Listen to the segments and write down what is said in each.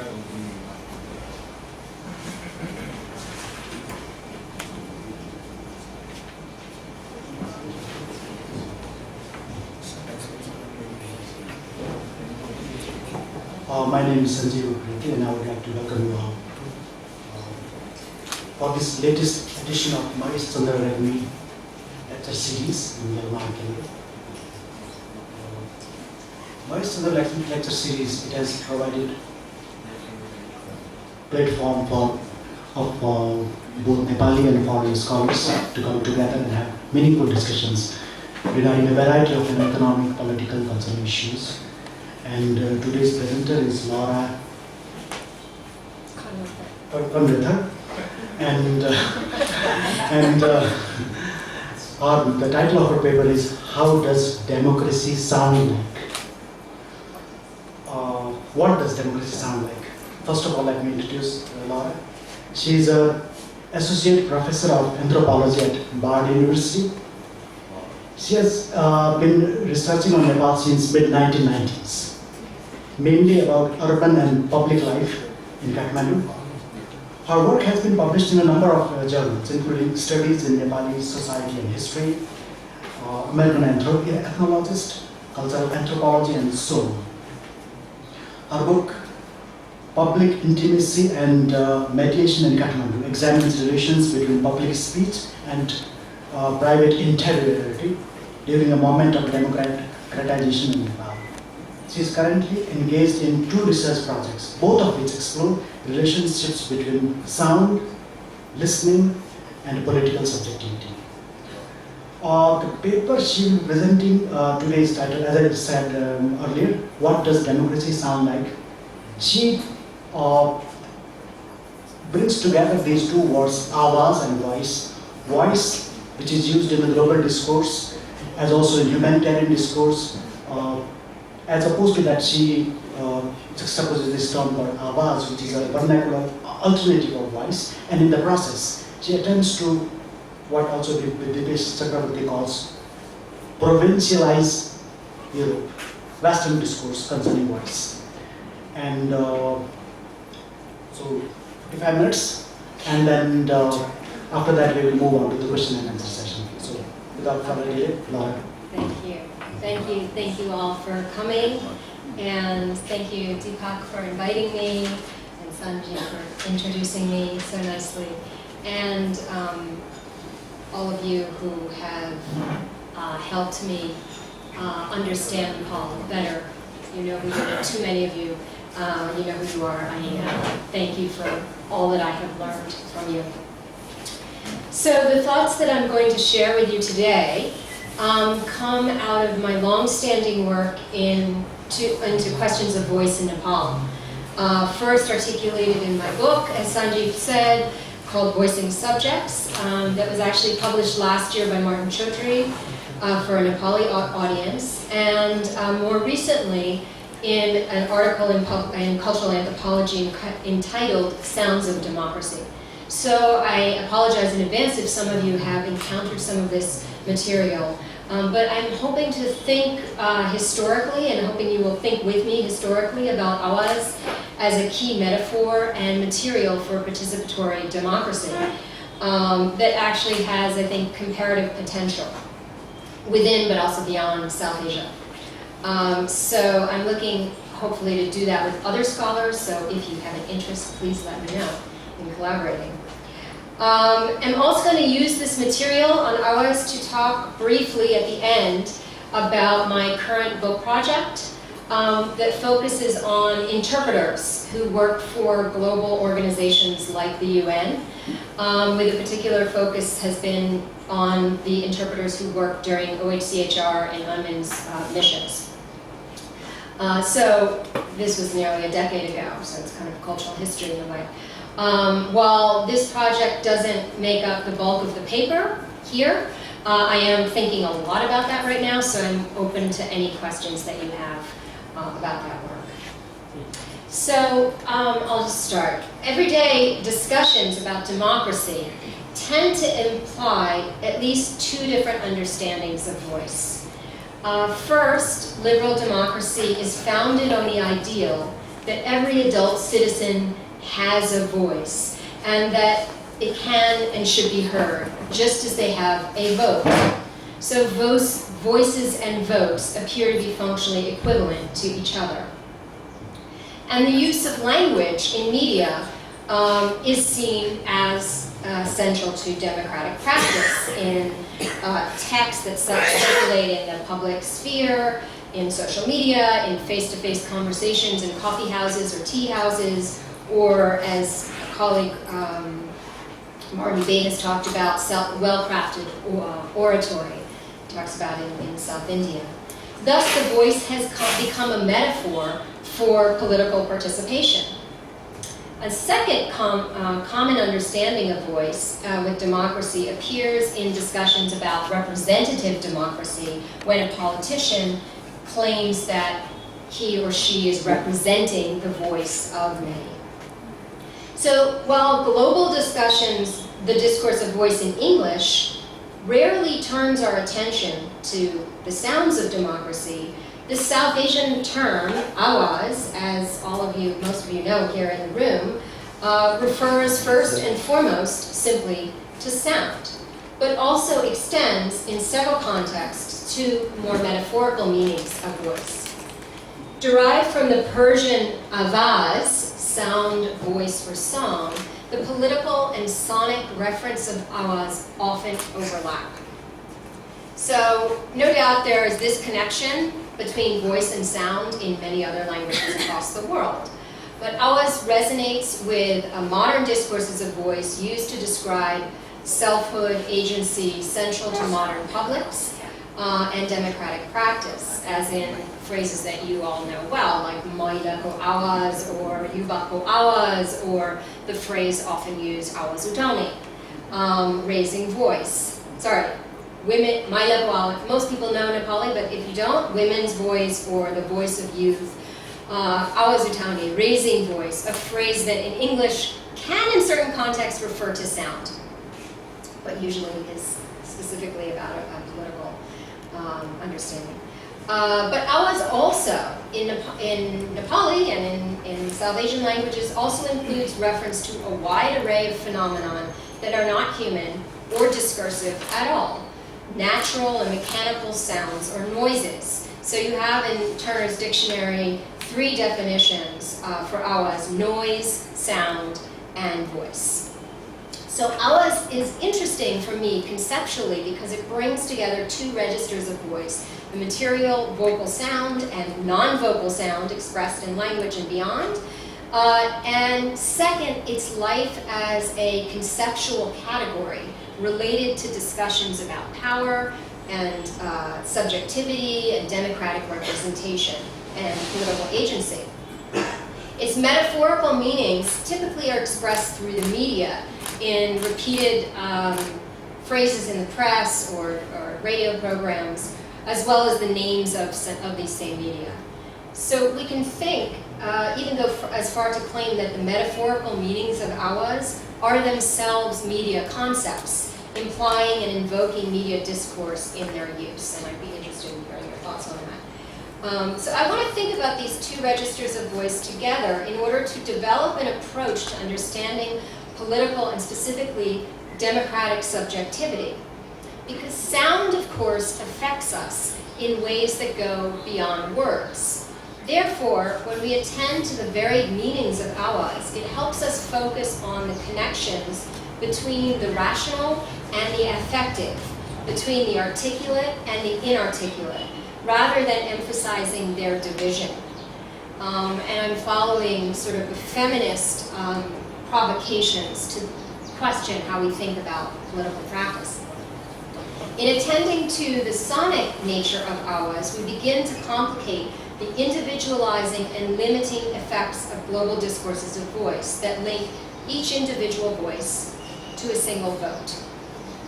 My name is Jnu Protests, and I would like to welcome you all for this latest edition of Motifs lecture series in Āwāj. Motifs lecture series, it has provided platform of both Nepali and foreign scholars to come together and have meaningful discussions regarding a variety of economic, political, cultural issues. And today's presenter is Kunreuther, and the title of her paper is "How Does Democracy Sound Like?" What does democracy sound like? First of all, let me introduce Laura. She is an associate professor of anthropology at Baha University. She has been researching on Nepal since mid-1990s, mainly about urban and public life in Kathmandu. Her work has been published in a number of journals, including Studies in Nepali Society and History, American Ethnologist, Cultural Anthropology, and so on. Her book, Public Intimacy and Mediation in Kathmandu, examines relations between public speech and private interiority during a moment of democratization in Nepal. She is currently engaged in 2 research projects, both of which explore relationships between sound, listening, and political subjectivity. The paper she will be presenting today is titled, as I said earlier, "What Does Democracy Sound Like?" She brings together these 2 words, Āwāj and voice. Voice, which is used in the global discourse, as also in humanitarian discourse. As opposed to that, she juxtaposes this term called Āwāj, which is a vernacular alternative of voice, and in the process, she attempts to what also Dipesh Chakraborty calls provincialize Europe, Western discourse concerning voice. And so 45 minutes, and then after that we will move on to the question and answer session. So without further delay, Laura. Thank you. Thank you all for coming, and thank you Deepak for inviting me, and Sanjay for introducing me so nicely, and all of you who have helped me understand Nepal better. You know who you are, too many of you, you know who you are. I thank you for all that I have learned from you. So the thoughts that I'm going to share with you today come out of my long-standing work into questions of voice in Nepal. First articulated in my book, as Sanjeev said, called Voicing Subjects, that was actually published last year by Martin Chaudhry for a Nepali audience, and more recently in an article in Cultural Anthropology entitled Sounds of Democracy. So I apologize in advance if some of you have encountered some of this material. But I'm hoping to think historically, and hoping you will think with me historically about Āwāj as a key metaphor and material for participatory democracy that actually has, I think, comparative potential within but also beyond South Asia. So I'm looking hopefully to do that with other scholars, so if you have an interest, please let me know in collaborating. I'm also going to use this material on Āwāj to talk briefly at the end about my current book project that focuses on interpreters who work for global organizations like the UN, with a particular focus has been on the interpreters who work during OHCHR and UNMIN's missions. So this was nearly a decade ago, so it's kind of cultural history in a way. While this project doesn't make up the bulk of the paper here, I am thinking a lot about that right now, so I'm open to any questions that you have about that work. So I'll just start. Everyday discussions about democracy tend to imply at least 2 different understandings of voice. First, liberal democracy is founded on the ideal that every adult citizen has a voice, and that it can and should be heard, just as they have a vote. So voices and votes appear to be functionally equivalent to each other. And the use of language in media is seen as central to democratic practice in texts that circulate in the public sphere, in social media, in face-to-face conversations in coffee houses or tea houses, or as a colleague Martin Bay has talked about, well-crafted oratory, talks about in South India. Thus, the voice has become a metaphor for political participation. A second common understanding of voice with democracy appears in discussions about representative democracy, when a politician claims that he or she is representing the voice of many. So while global discussions, the discourse of voice in English, rarely turns our attention to the sounds of democracy, the South Asian term, Āwāj, as most of you know here in the room, refers first and foremost simply to sound, but also extends in several contexts to more metaphorical meanings of voice. Derived from the Persian Āwāj, sound, voice, or song, the political and sonic reference of Āwāj often overlap. So no doubt there is this connection between voice and sound in many other languages across the world. But Āwāj resonates with modern discourses of voice used to describe selfhood, agency, central to modern publics, and democratic practice, as in phrases that you all know well, like Maila ko Āwāj, or Yuba ko Āwāj, or the phrase often used Āwāj Utani, raising voice. Sorry, women, Maila ko Āwāj. Most people know Nepali, but if you don't, women's voice or the voice of youth. Āwāj Utani, raising voice, a phrase that in English can in certain contexts refer to sound, but usually is specifically about a political understanding. But Āwāj also, in Nepali and in South Asian languages, also includes reference to a wide array of phenomenon that are not human or discursive at all. Natural and mechanical sounds or noises. So you have in Turner's dictionary 3 definitions for Āwāj: noise, sound, and voice. So Āwāj is interesting for me conceptually because it brings together 2 registers of voice: the material vocal sound and non-vocal sound expressed in language and beyond. And second, its life as a conceptual category related to discussions about power and subjectivity and democratic representation and political agency. Its metaphorical meanings typically are expressed through the media in repeated phrases in the press or radio programs, as well as the names of these same media. So we can think, even go as far to claim that the metaphorical meanings of Āwāj are themselves media concepts, implying and invoking media discourse in their use. And I'd be interested in hearing your thoughts on that. So I want to think about these 2 registers of voice together in order to develop an approach to understanding political and specifically democratic subjectivity. Because sound, of course, affects us in ways that go beyond words. Therefore, when we attend to the varied meanings of Āwāj, it helps us focus on the connections between the rational and the affective, between the articulate and the inarticulate, rather than emphasizing their division. And I'm following sort of the feminist provocations to question how we think about political practice. In attending to the sonic nature of Āwāj, we begin to complicate the individualizing and limiting effects of global discourses of voice that link each individual voice to a single vote.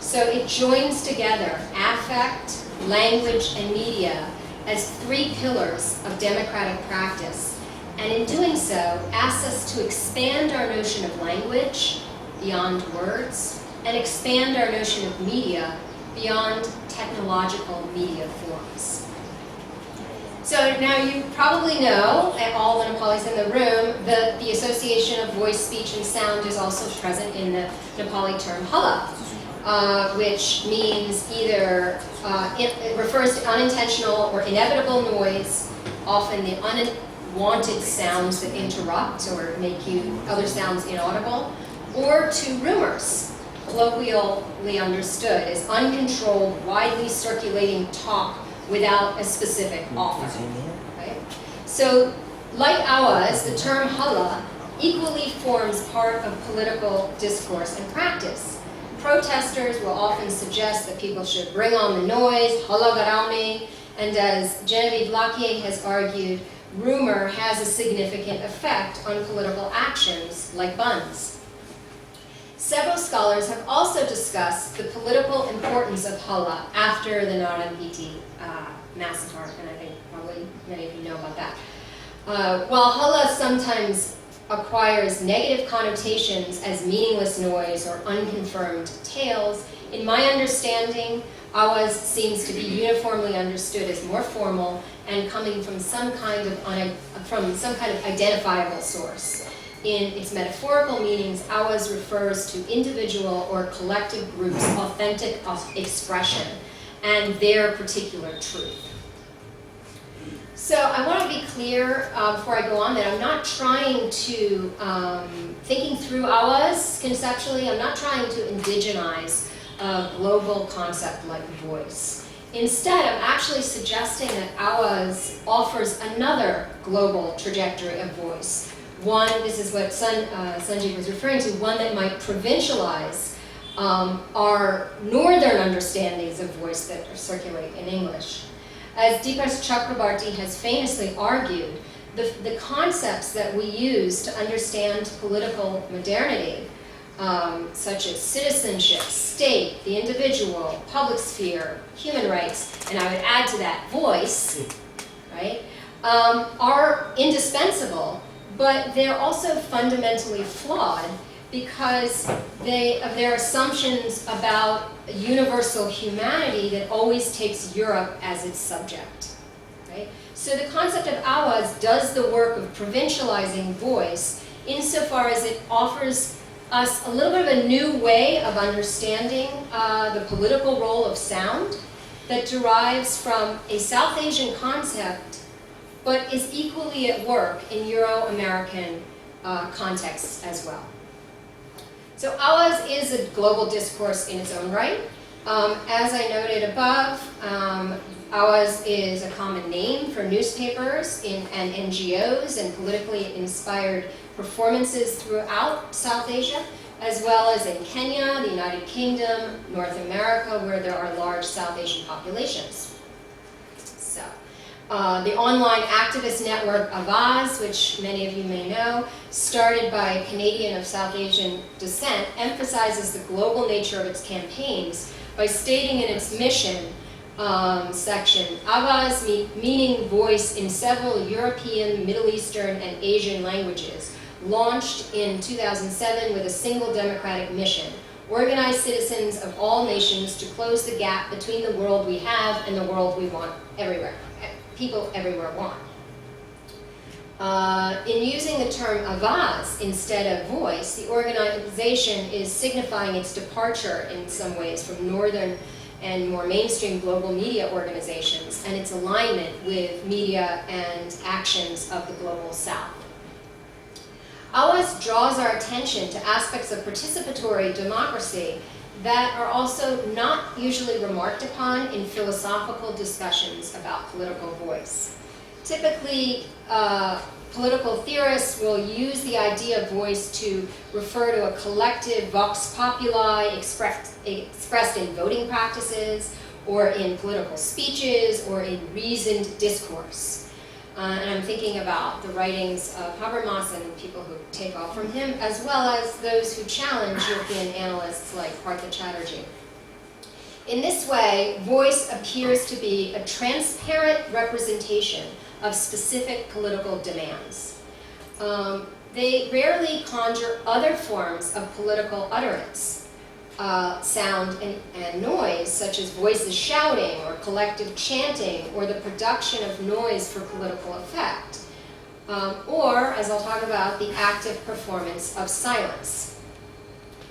So it joins together affect, language, and media as 3 pillars of democratic practice, and in doing so, asks us to expand our notion of language beyond words, and expand our notion of media beyond technological media forms. So now you probably know, and all the Nepalis in the room, that the association of voice, speech, and sound is also present in the Nepali term hala, which means either, it refers to unintentional or inevitable noise, often the unwanted sounds that interrupt or make other sounds inaudible, or to rumors, colloquially understood as uncontrolled, widely circulating talk without a specific author. Right? So, like Āwāj, the term hala equally forms part of political discourse and practice. Protesters will often suggest that people should bring on the noise, hala garaune, and as Genevieve Laquier has argued, rumor has a significant effect on political actions like buns. Several scholars have also discussed the political importance of hala after the Narayanpiti massacre, and I think probably many of you know about that. While hala sometimes acquires negative connotations as meaningless noise or unconfirmed tales, in my understanding, Āwāj seems to be uniformly understood as more formal and coming from some kind of identifiable source. In its metaphorical meanings, Āwāj refers to individual or collective groups' authentic expression and their particular truth. So I want to be clear before I go on that I'm not trying to, thinking through Āwāj conceptually, I'm not trying to indigenize a global concept like voice. Instead, I'm actually suggesting that Āwāj offers another global trajectory of voice. One, this is what Sanjeev was referring to, one that might provincialize our northern understandings of voice that circulate in English. As Deepak Chakrabarty has famously argued, the concepts that we use to understand political modernity, such as citizenship, state, the individual, public sphere, human rights, and I would add to that voice, right, are indispensable, but they're also fundamentally flawed because of their assumptions about universal humanity that always takes Europe as its subject. Right? So the concept of Āwāj does the work of provincializing voice insofar as it offers us a little bit of a new way of understanding the political role of sound that derives from a South Asian concept but is equally at work in Euro-American contexts as well. So Āwāj is a global discourse in its own right. As I noted above, Āwāj is a common name for newspapers and NGOs and politically inspired performances throughout South Asia, as well as in Kenya, the United Kingdom, North America, where there are large South Asian populations. So, the online activist network Āwāj, which many of you may know, started by a Canadian of South Asian descent, emphasizes the global nature of its campaigns by stating in its mission section, Āwāj meaning voice in several European, Middle Eastern, and Asian languages, launched in 2007 with a single democratic mission, organize citizens of all nations to close the gap between the world we have and the world we want everywhere. People everywhere want. In using the term Āwāj instead of voice, the organization is signifying its departure in some ways from northern and more mainstream global media organizations and its alignment with media and actions of the global south. Āwāj draws our attention to aspects of participatory democracy that are also not usually remarked upon in philosophical discussions about political voice. Typically, political theorists will use the idea of voice to refer to a collective vox populi expressed in voting practices, or in political speeches, or in reasoned discourse. And I'm thinking about the writings of Habermas and people who take off from him, as well as those who challenge European analysts like Partha Chatterjee. In this way, voice appears to be a transparent representation of specific political demands. They rarely conjure other forms of political utterance. sound and noise, such as voices shouting or collective chanting or the production of noise for political effect. Or, as I'll talk about, the active performance of silence.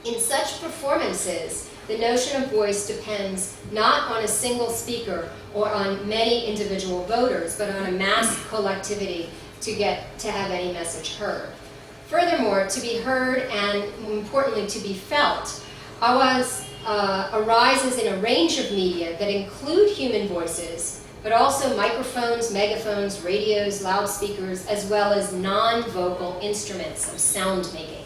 In such performances, the notion of voice depends not on a single speaker or on many individual voters, but on a mass collectivity to have any message heard. Furthermore, to be heard and, importantly, to be felt, Āwāj arises in a range of media that include human voices, but also microphones, megaphones, radios, loudspeakers, as well as non-vocal instruments of sound making.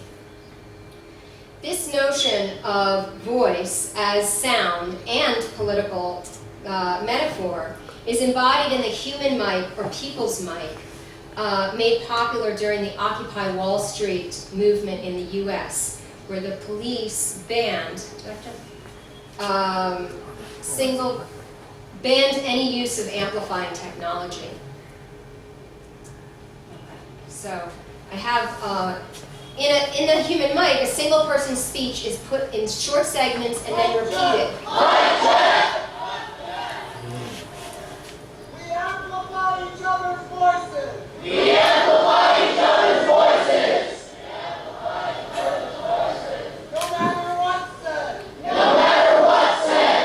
This notion of voice as sound and political metaphor is embodied in the human mic or people's mic, made popular during the Occupy Wall Street movement in the US, where the police banned any use of amplifying technology. So I have, in the human mic, a single person's speech is put in short segments and then repeated. We amplify each other's voices. We amplify each other's voices. No matter what's said. No matter what's said.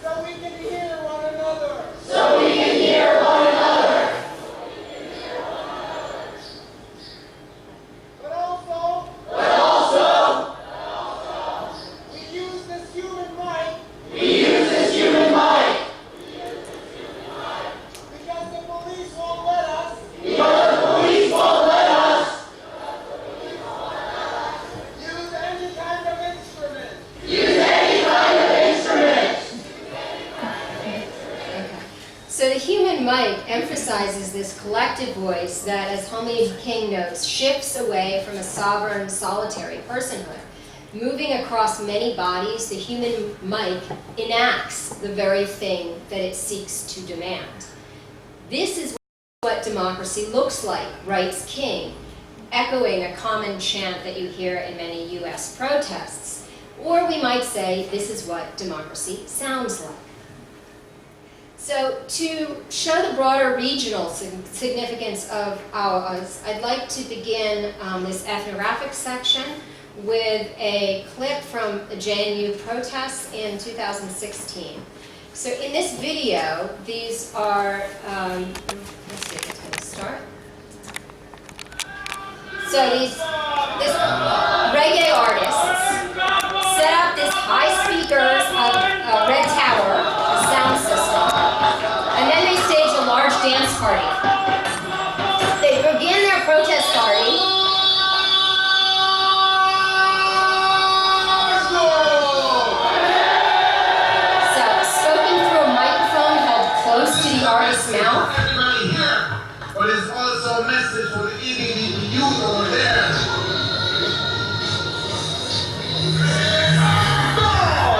So we can hear one another. So we can hear one another. But also, we use this human mic. We use this human mic. Because the police won't let us. Because the police won't let us Use any kind of instrument. use any kind of instrument. So the human mic emphasizes this collective voice that, as Hamid King notes, shifts away from a sovereign, solitary personhood. Moving across many bodies, the human mic enacts the very thing that it seeks to demand. This is what democracy looks like, writes King, echoing a common chant that you hear in many US protests. Or we might say, this is what democracy sounds like. So to show the broader regional significance of Āwāj, I'd like to begin this ethnographic section with a clip from the Jnu Protests in 2016. So in this video, these are, let's see if it's going to start. So this reggae artists set up this high speakers of Red Tower, a sound system, and then they stage a large dance party. They begin their protest party. So, spoken through a microphone held close to the artist's mouth. Everybody here, but it's also a message for the EDD youth over there.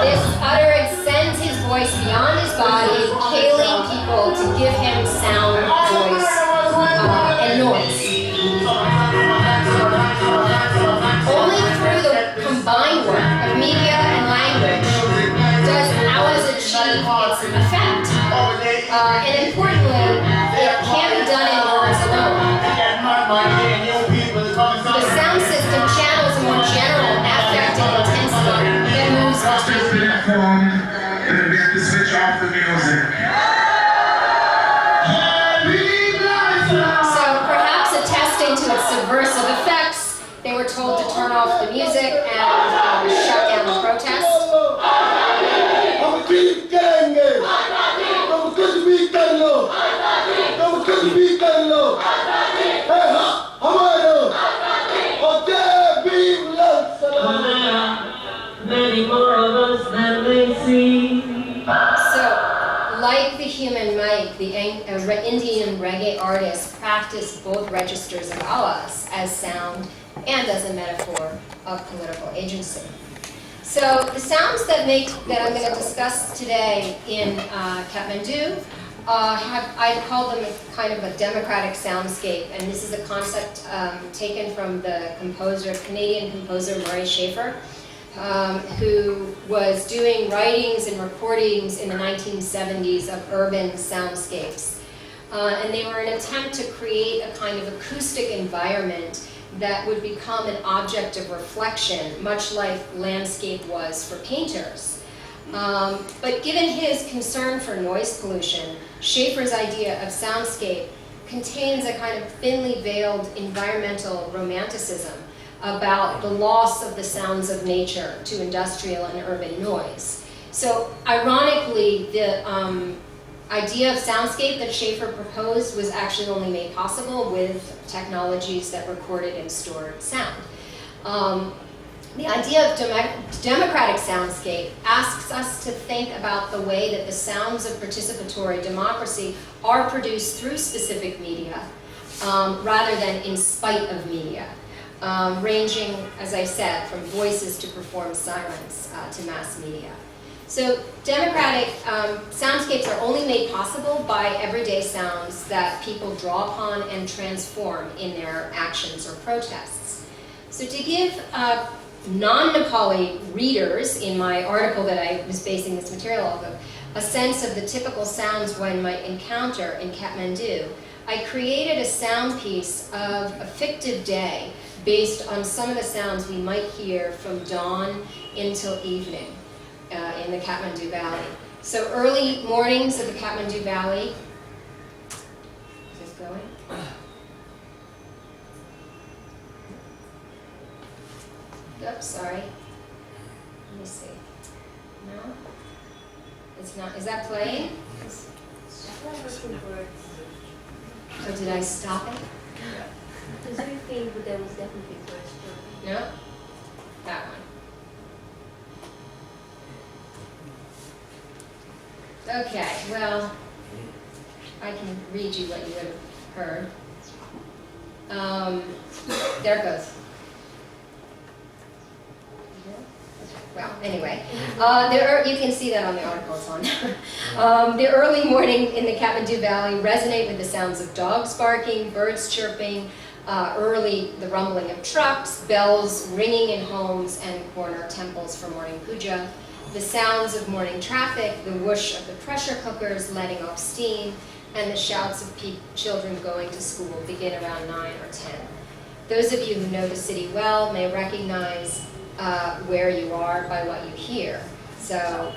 This utterance sends his voice beyond his body, hailing people to give him sound, voice, and noise. Only through the combined work of media and language does Āwāj achieve its effect. And importantly, it can't be done in words alone. The sound system channels a more general affective intensity that moves between people. And we have to switch off the music. So perhaps attesting to its subversive effects, they were told to turn off the music and shut down the protest. Many more of us than they see. So, like the human mic, the Indian reggae artists practiced both registers of Āwāj as sound and as a metaphor of political agency. So the sounds that I'm going to discuss today in Kathmandu, I've called them kind of a democratic soundscape, and this is a concept taken from the Canadian composer Murray Schafer. who was doing writings and recordings in the 1970s of urban soundscapes. And they were an attempt to create a kind of acoustic environment that would become an object of reflection, much like landscape was for painters. But given his concern for noise pollution, Schaeffer's idea of soundscape contains a kind of thinly veiled environmental romanticism about the loss of the sounds of nature to industrial and urban noise. So ironically, the idea of soundscape that Schaeffer proposed was actually only made possible with technologies that recorded and stored sound. The idea of democratic soundscape asks us to think about the way that the sounds of participatory democracy are produced through specific media rather than in spite of media, ranging, as I said, from voices to performed silence to mass media. So democratic soundscapes are only made possible by everyday sounds that people draw upon and transform in their actions or protests. So to give non-Nepali readers in my article that I was basing this material off of a sense of the typical sounds one might encounter in Kathmandu, I created a sound piece of a fictive day based on some of the sounds we might hear from dawn until evening in the Kathmandu Valley. So early mornings of the Kathmandu Valley, is this going? Oops, sorry. Let me see. No? It's not. Is that playing? So did I stop it? Because you think there was definitely first. No? That one. Okay, well, I can read you what you would have heard. There it goes. Well, anyway, you can see that on the article, it's on there. The early morning in the Kathmandu Valley resonate with the sounds of dogs barking, birds chirping, the rumbling of trucks, bells ringing in homes and corner temples for morning puja, the sounds of morning traffic, the whoosh of the pressure cookers letting off steam, and the shouts of children going to school begin around 9 or 10. Those of you who know the city well may recognize where you are by what you hear. So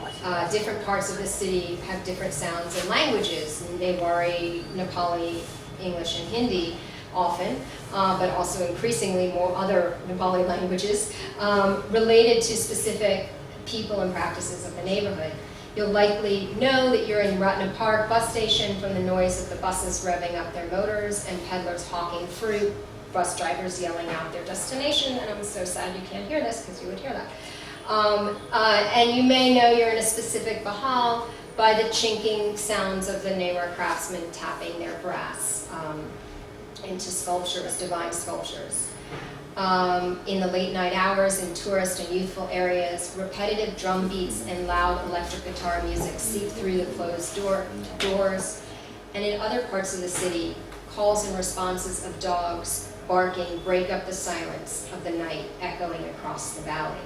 different parts of the city have different sounds and languages. Newari, Nepali, English, and Hindi often, but also increasingly more other Nepali languages related to specific people and practices of the neighborhood. You'll likely know that you're in Ratna Park bus station from the noise of the buses revving up their motors and peddlers hawking fruit, bus drivers yelling out their destination, and I'm so sad you can't hear this because you would hear that. And you may know you're in a specific Baha by the chinking sounds of the Newar craftsmen tapping their brass into sculptures, divine sculptures. In the late night hours in tourist and youthful areas, repetitive drum beats and loud electric guitar music seep through the closed doors. And in other parts of the city, calls and responses of dogs barking break up the silence of the night echoing across the valley.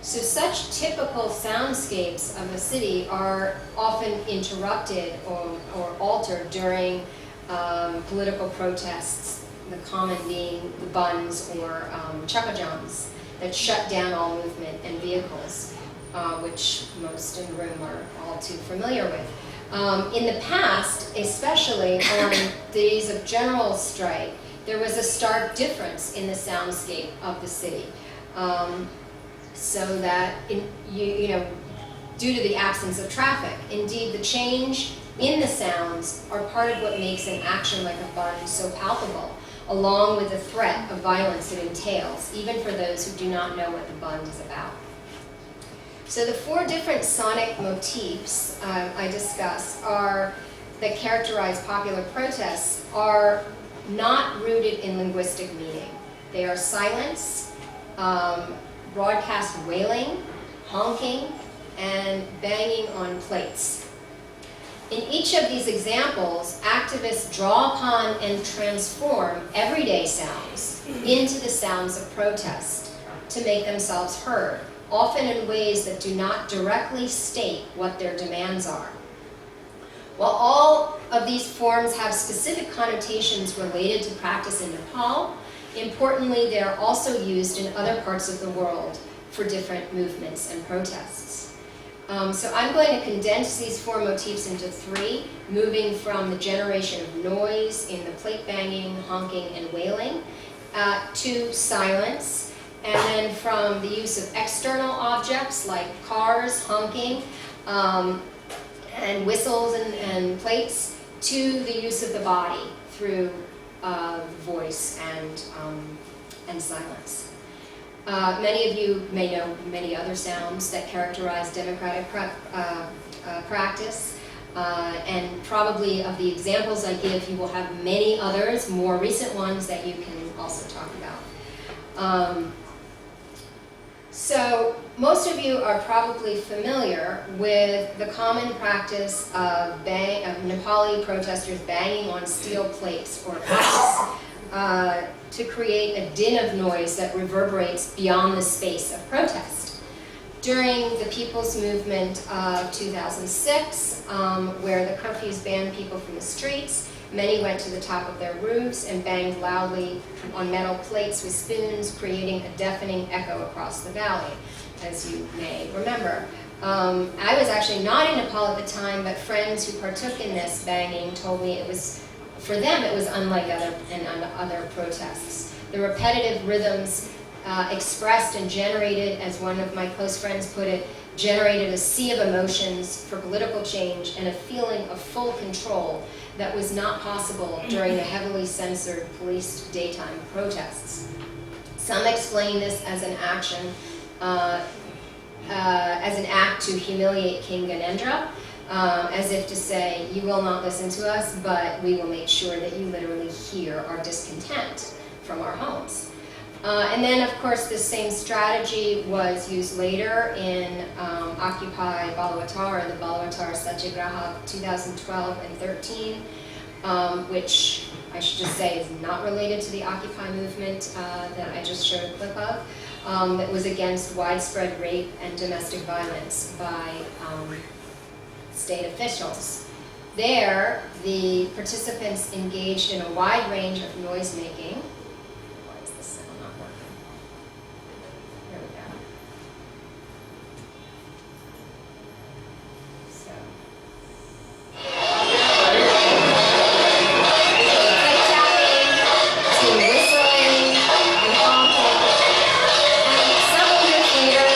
So such typical soundscapes of a city are often interrupted or altered during political protests, the common being the buns or chakajams that shut down all movement and vehicles, which most in the room are all too familiar with. In the past, especially on days of general strike, there was a stark difference in the soundscape of the city. So that, you know, due to the absence of traffic, indeed the change in the sounds are part of what makes an action like a bun so palpable, along with the threat of violence it entails, even for those who do not know what the bun is about. So the 4 different sonic motifs I discuss that characterize popular protests are not rooted in linguistic meaning. They are silence, broadcast wailing, honking, and banging on plates. In each of these examples, activists draw upon and transform everyday sounds into the sounds of protest to make themselves heard often in ways that do not directly state what their demands are. While all of these forms have specific connotations related to practice in Nepal, importantly, they are also used in other parts of the world for different movements and protests. So I'm going to condense these 4 motifs into 3, moving from the generation of noise in the plate banging, honking, and wailing, to silence, and then from the use of external objects like cars, honking, and whistles and plates, to the use of the body through voice and silence. Many of you may know many other sounds that characterize democratic practice, and probably of the examples I give, you will have many others, more recent ones that you can also talk about. So most of you are probably familiar with the common practice of Nepali protesters banging on steel plates or pipes to create a din of noise that reverberates beyond the space of protest. During the People's Movement of 2006, where the curfews banned people from the streets, many went to the top of their roofs and banged loudly on metal plates with spoons, creating a deafening echo across the valley, as you may remember. I was actually not in Nepal at the time, but friends who partook in this banging told me it was, for them, it was unlike other protests. The repetitive rhythms expressed and generated, as one of my close friends put it, generated a sea of emotions for political change and a feeling of full control that was not possible during the heavily censored, policed daytime protests. Some explain this as an action, as an act to humiliate King Gyanendra, as if to say, you will not listen to us, but we will make sure that you literally hear our discontent from our homes. And then, of course, this same strategy was used later in Occupy Balawattar, or the Balawattar Satyagraha 2012 and 13, which I should just say is not related to the Occupy movement that I just showed a clip of, that was against widespread rape and domestic violence by state officials. There, the participants engaged in a wide range of noise making. Why is this sound not working? There we go. So. Click-tapping, to whistling, and honking. And several years later,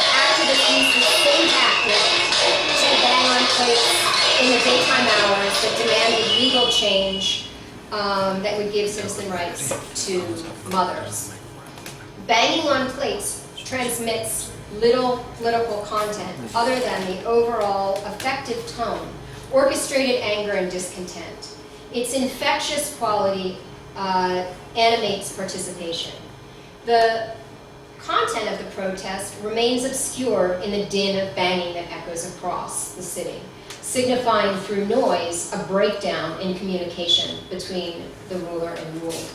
activists used the same tactic to bang on plates in the daytime hours that demanded legal change that would give citizen rights to mothers. Banging on plates transmits little political content other than the overall affective tone, orchestrated anger and discontent. Its infectious quality animates participation. The content of the protest remains obscured in the din of banging that echoes across the city, signifying through noise a breakdown in communication between the ruler and ruled.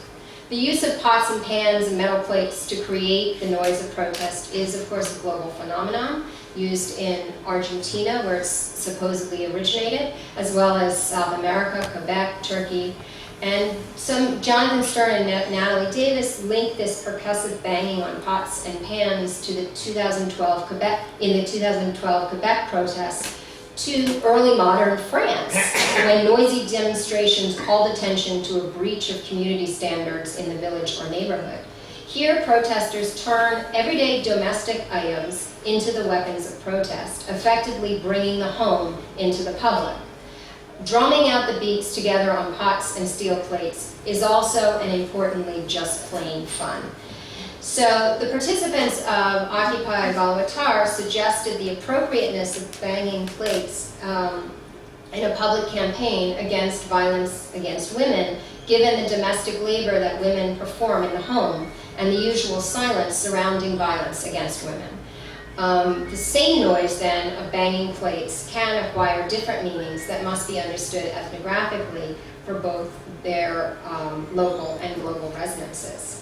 The use of pots and pans and metal plates to create the noise of protest is, of course, a global phenomenon, used in Argentina, where it's supposedly originated, as well as South America, Quebec, Turkey. And Jonathan Stern and Natalie Davis linked this percussive banging on pots and pans to the 2012 Quebec protests to early modern France, when noisy demonstrations called attention to a breach of community standards in the village or neighborhood. Here, protesters turn everyday domestic items into the weapons of protest, effectively bringing the home into the public. Drumming out the beats together on pots and steel plates is also, and importantly, just plain fun. So the participants of Occupy Balawattar suggested the appropriateness of banging plates in a public campaign against violence against women, given the domestic labor that women perform in the home and the usual silence surrounding violence against women. The same noise, then, of banging plates can acquire different meanings that must be understood ethnographically for both their local and global resonances.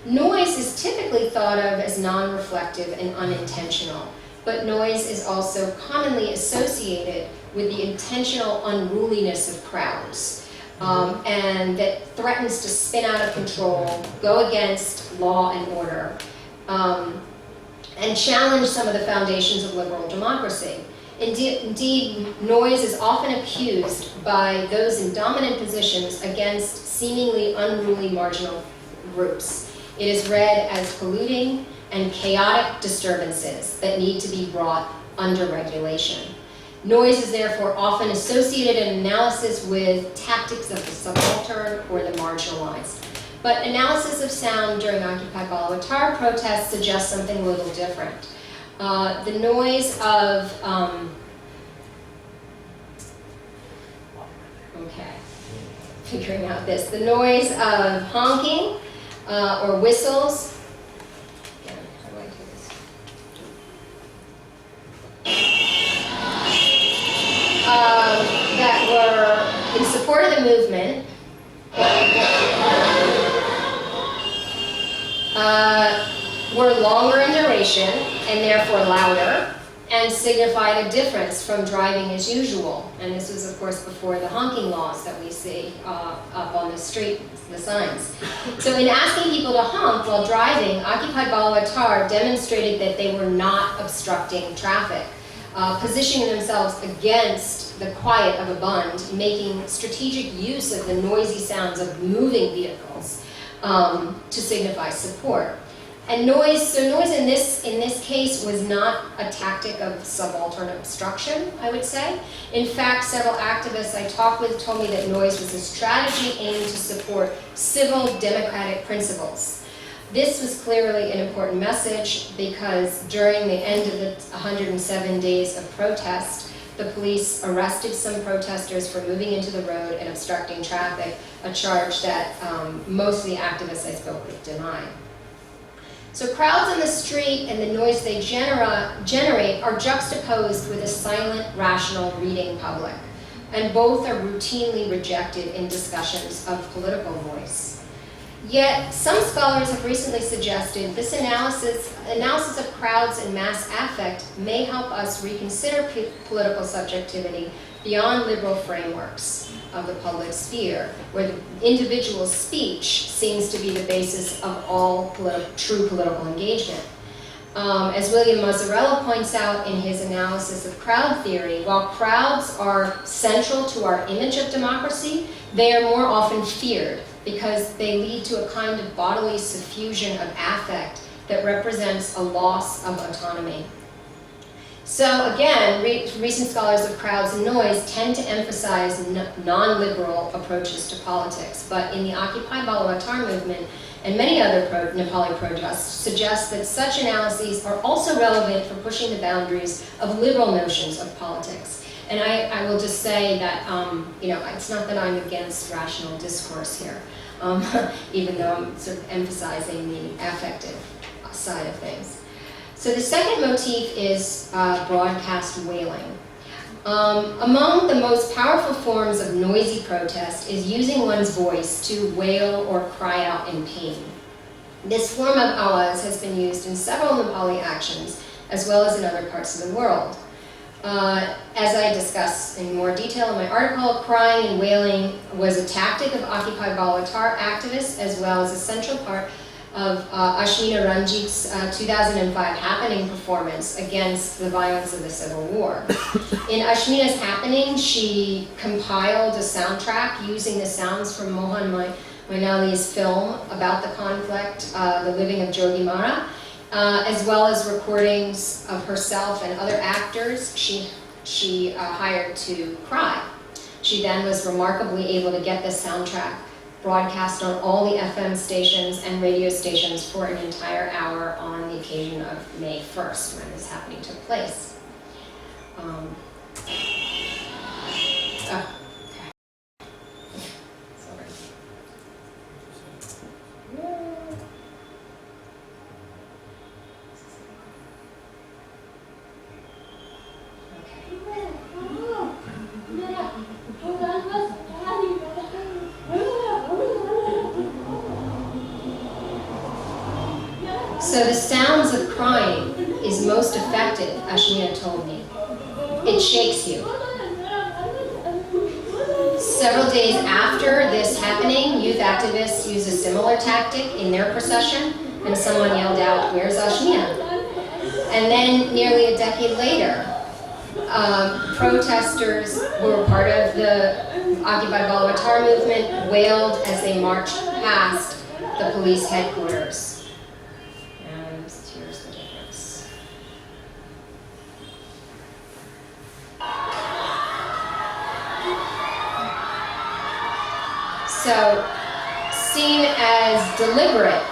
Noise is typically thought of as non-reflective and unintentional, but noise is also commonly associated with the intentional unruliness of crowds, and that threatens to spin out of control, go against law and order, and challenge some of the foundations of liberal democracy. Indeed, noise is often accused by those in dominant positions against seemingly unruly marginal groups. It is read as polluting and chaotic disturbances that need to be brought under regulation. Noise is therefore often associated in analysis with tactics of the subaltern or the marginalized. But analysis of sound during Occupy Āwāj protests suggests something a little different. The noise of, figuring out this, the noise of honking or whistles. How do I do this? That were in support of the movement, were longer in duration and therefore louder, and signified a difference from driving as usual. And this was, of course, before the honking laws that we see up on the street, the signs. So in asking people to honk while driving, Occupy Āwāj demonstrated that they were not obstructing traffic, positioning themselves against the quiet of a bund, making strategic use of the noisy sounds of moving vehicles to signify support. And noise in this case was not a tactic of subaltern obstruction, I would say. In fact, several activists I talked with told me that noise was a strategy aimed to support civil democratic principles. This was clearly an important message because during the end of the 107 days of protest, the police arrested some protesters for moving into the road and obstructing traffic, a charge that most of the activists I spoke with denied. So crowds on the street and the noise they generate are juxtaposed with a silent, rational reading public, and both are routinely rejected in discussions of political voice. Yet, some scholars have recently suggested this analysis of crowds and mass affect may help us reconsider political subjectivity beyond liberal frameworks of the public sphere, where the individual speech seems to be the basis of all true political engagement. As William Mazzarella points out in his analysis of crowd theory, while crowds are central to our image of democracy, they are more often feared because they lead to a kind of bodily suffusion of affect that represents a loss of autonomy. So again, recent scholars of crowds and noise tend to emphasize non-liberal approaches to politics, but in the Occupy Āwāj movement and many other Nepali protests suggest that such analyses are also relevant for pushing the boundaries of liberal notions of politics. And I will just say that, it's not that I'm against rational discourse here, even though I'm sort of emphasizing the affective side of things. So the second motif is broadcast wailing. Among the most powerful forms of noisy protest is using one's voice to wail or cry out in pain. This form of Āwāj has been used in several Nepali actions, as well as in other parts of the world. As I discuss in more detail in my article, crying and wailing was a tactic of Occupy Āwāj activists, as well as a central part of Ashmina Ranjit's 2005 Happening performance against the violence of the Civil War. In Ashmina's Happening, she compiled a soundtrack using the sounds from Mohan Mainali's film about the conflict, The Living of Jogi Mara, as well as recordings of herself and other actors she hired to cry. She then was remarkably able to get the soundtrack broadcast on all the FM stations and radio stations for an entire hour on the occasion of May 1st, when this happening took place. Okay. Sorry. So the sounds of crying is most effective, Ashmina told me. It shakes you. Several days after this happening, youth activists used a similar tactic in their procession, and someone yelled out, "Where's Ashmina?" And then nearly a decade later, protesters who were part of the Occupy Balawatar movement wailed as they marched past the police headquarters. And here's the difference. So, seen as deliberate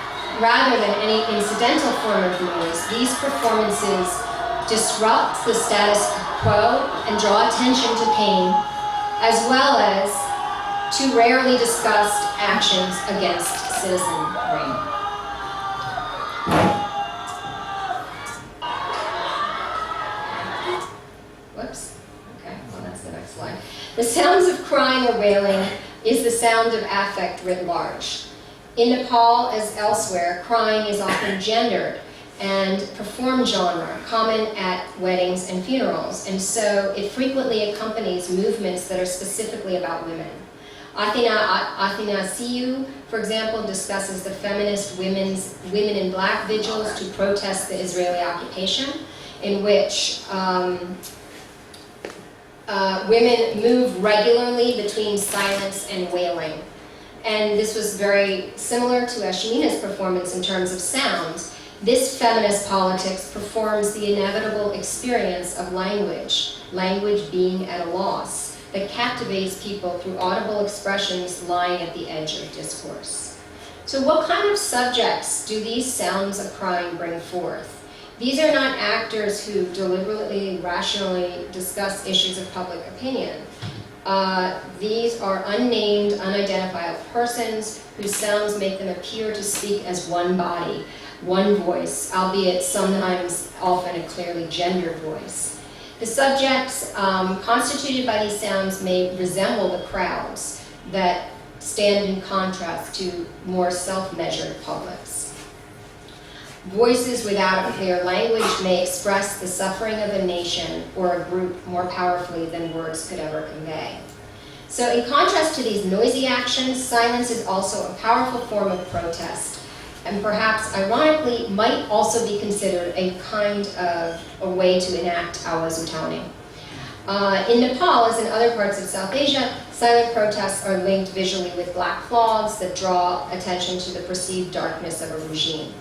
rather than any incidental form of noise, these performances disrupt the status quo and draw attention to pain, as well as to rarely discussed actions against citizenry. Whoops. Okay, well that's the next slide. The sounds of crying or wailing is the sound of affect writ large. In Nepal, as elsewhere, crying is often gendered and performed genre, common at weddings and funerals, and so it frequently accompanies movements that are specifically about women. Athina Siu, for example, discusses the feminist Women in Black vigils to protest the Israeli occupation, in which women move regularly between silence and wailing. And this was very similar to Ashmina's performance in terms of sounds. This feminist politics performs the inevitable experience of language being at a loss, that captivates people through audible expressions lying at the edge of discourse. So what kind of subjects do these sounds of crying bring forth? These are not actors who deliberately, rationally discuss issues of public opinion. These are unnamed, unidentified persons whose sounds make them appear to speak as one body, one voice, albeit sometimes often a clearly gendered voice. The subjects constituted by these sounds may resemble the crowds that stand in contrast to more self-measured publics. Voices without a clear language may express the suffering of a nation or a group more powerfully than words could ever convey. So in contrast to these noisy actions, silence is also a powerful form of protest, and perhaps ironically might also be considered a kind of a way to enact Āwāj. In Nepal, as in other parts of South Asia, silent protests are linked visually with black cloths that draw attention to the perceived darkness of a regime.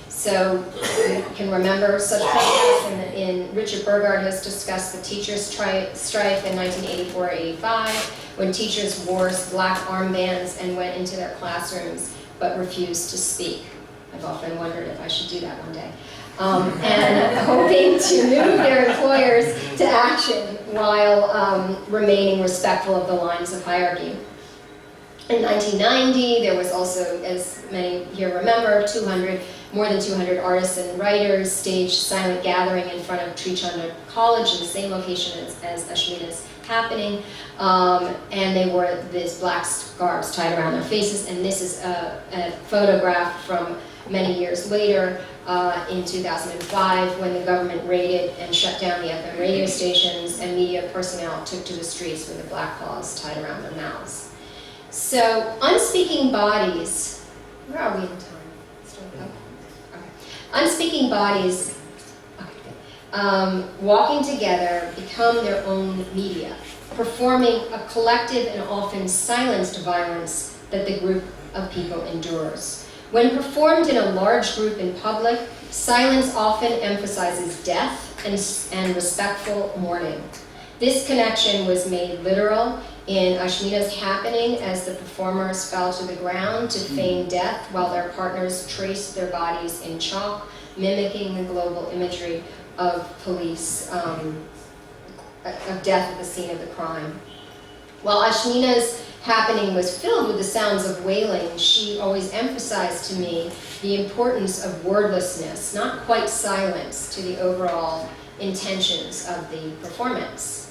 So you can remember such protests, and Richard Burgard has discussed the teachers' strike in 1984-85, when teachers wore black armbands and went into their classrooms but refused to speak. I've often wondered if I should do that one day. And hoping to move their employers to action while remaining respectful of the lines of hierarchy. In 1990, there was also, as many here remember, more than 200 artists and writers staged silent gathering in front of Trichanda College in the same location as Ashmina's happening, and they wore these black scarves tied around their faces, and this is a photograph from many years later in 2005 when the government raided and shut down the FM radio stations and media personnel took to the streets with the black cloths tied around their mouths. So unspeaking bodies, where are we in time? Unspeaking bodies, walking together, become their own media, performing a collective and often silenced violence that the group of people endures. When performed in a large group in public, silence often emphasizes death and respectful mourning. This connection was made literal in Ashmina's happening as the performers fell to the ground to feign death while their partners traced their bodies in chalk, mimicking the global imagery of police, of death at the scene of the crime. While Ashmina's happening was filled with the sounds of wailing, she always emphasized to me the importance of wordlessness, not quite silence, to the overall intentions of the performance.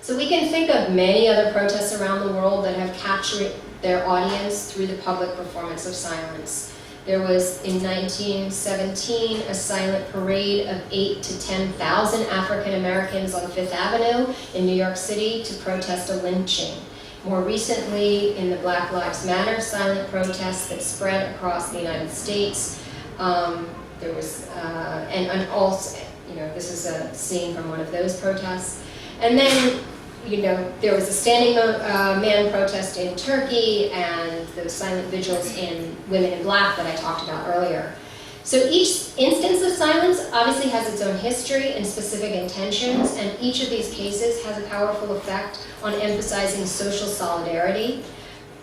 So we can think of many other protests around the world that have captured their audience through the public performance of silence. There was, in 1917, a silent parade of 8,000 to 10,000 African Americans on Fifth Avenue in New York City to protest a lynching. More recently, in the Black Lives Matter silent protests that spread across the United States, there was, and also, this is a scene from one of those protests. And then, there was a standing man protest in Turkey and those silent vigils in Women in Black that I talked about earlier. So each instance of silence obviously has its own history and specific intentions, and each of these cases has a powerful effect on emphasizing social solidarity,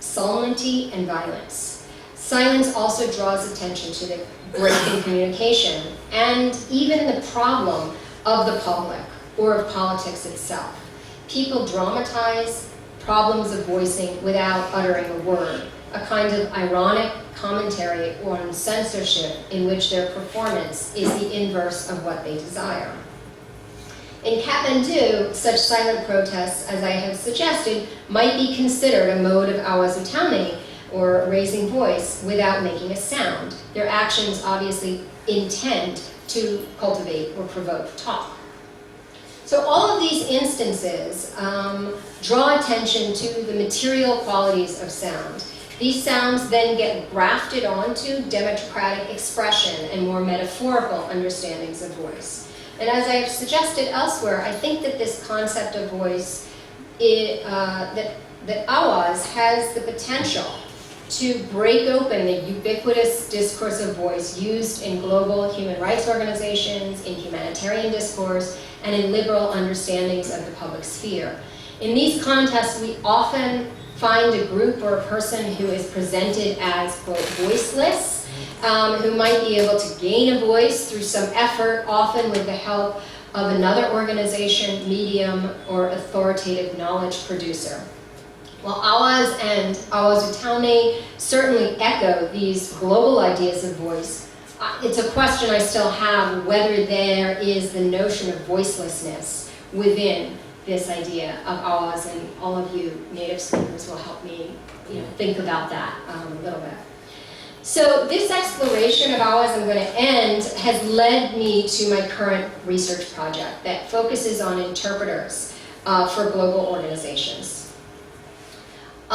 solemnity, and violence. Silence also draws attention to the break in communication and even the problem of the public or of politics itself. People dramatize problems of voicing without uttering a word, a kind of ironic commentary on censorship in which their performance is the inverse of what they desire. In Kathmandu, such silent protests, as I have suggested, might be considered a mode of Āwāj utani, or raising voice without making a sound. Their actions obviously intend to cultivate or provoke talk. So all of these instances draw attention to the material qualities of sound. These sounds then get grafted onto democratic expression and more metaphorical understandings of voice. And as I have suggested elsewhere, I think that this concept of voice, that Āwāj has the potential to break open the ubiquitous discursive voice used in global human rights organizations, in humanitarian discourse, and in liberal understandings of the public sphere. In these contests, we often find a group or a person who is presented as, quote, voiceless, who might be able to gain a voice through some effort, often with the help of another organization, medium, or authoritative knowledge producer. While Āwāj and Āwāj utani certainly echo these global ideas of voice, it's a question I still have whether there is the notion of voicelessness within this idea of Āwāj, and all of you native speakers will help me think about that a little bit. So this exploration of Āwāj I'm going to end has led me to my current research project that focuses on interpreters for global organizations.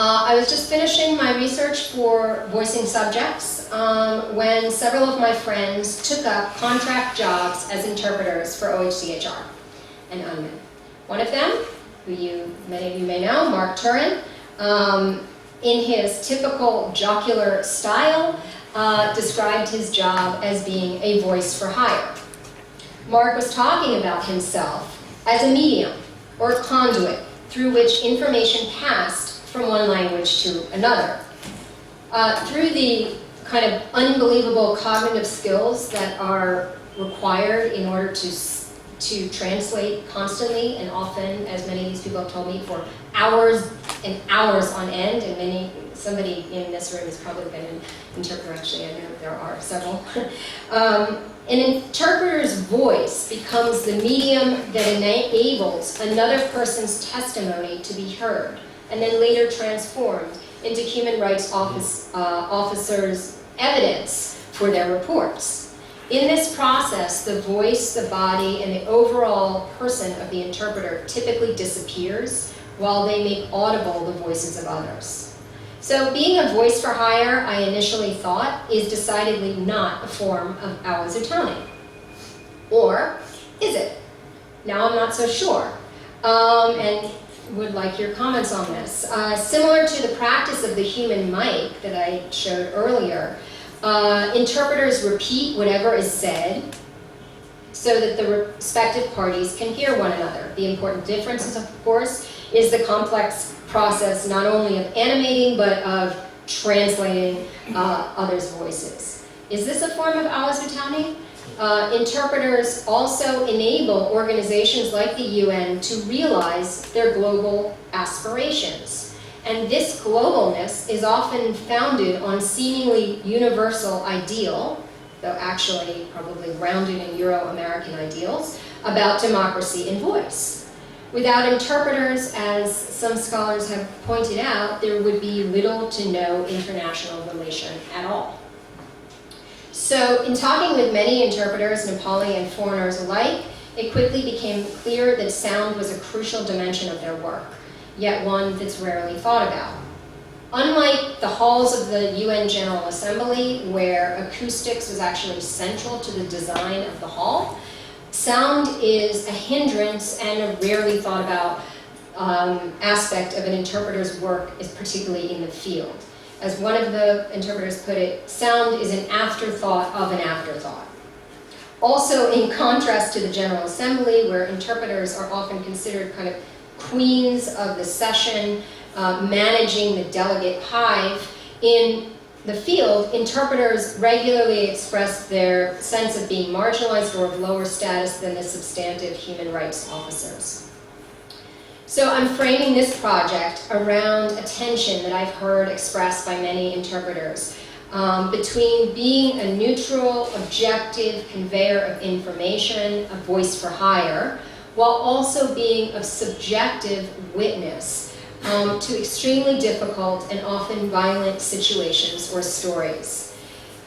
I was just finishing my research for voicing subjects when several of my friends took up contract jobs as interpreters for OHCHR and UNMIN. One of them, who many of you may know, Mark Turin, in his typical jocular style, described his job as being a voice for hire. Mark was talking about himself as a medium or conduit through which information passed from one language to another. Through the kind of unbelievable cognitive skills that are required in order to translate constantly and often, as many of these people have told me, for hours and hours on end, and somebody in this room has probably been an interpreter. Actually, I know there are several. An interpreter's voice becomes the medium that enables another person's testimony to be heard, and then later transformed into human rights officers' evidence for their reports. In this process, the voice, the body, and the overall person of the interpreter typically disappears while they make audible the voices of others. So being a voice for hire, I initially thought, is decidedly not a form of Āwāj utani. Or is it? Now I'm not so sure. And would like your comments on this. Similar to the practice of the human mic that I showed earlier, interpreters repeat whatever is said so that the respective parties can hear one another. The important difference, of course, is the complex process not only of animating but of translating others' voices. Is this a form of Āwāj utani? Interpreters also enable organizations like the UN to realize their global aspirations. And this globalness is often founded on seemingly universal ideal, though actually probably grounded in Euro-American ideals, about democracy and voice. Without interpreters, as some scholars have pointed out, there would be little to no international relation at all. So in talking with many interpreters, Nepali and foreigners alike, it quickly became clear that sound was a crucial dimension of their work, yet one that's rarely thought about. Unlike the halls of the UN General Assembly, where acoustics was actually central to the design of the hall, sound is a hindrance and a rarely thought about aspect of an interpreter's work, is particularly in the field. As one of the interpreters put it, sound is an afterthought of an afterthought. Also, in contrast to the General Assembly, where interpreters are often considered kind of queens of the session, managing the delegate hive, in the field, interpreters regularly express their sense of being marginalized or of lower status than the substantive human rights officers. So I'm framing this project around a tension that I've heard expressed by many interpreters between being a neutral, objective conveyor of information, a voice for hire, while also being a subjective witness to extremely difficult and often violent situations or stories.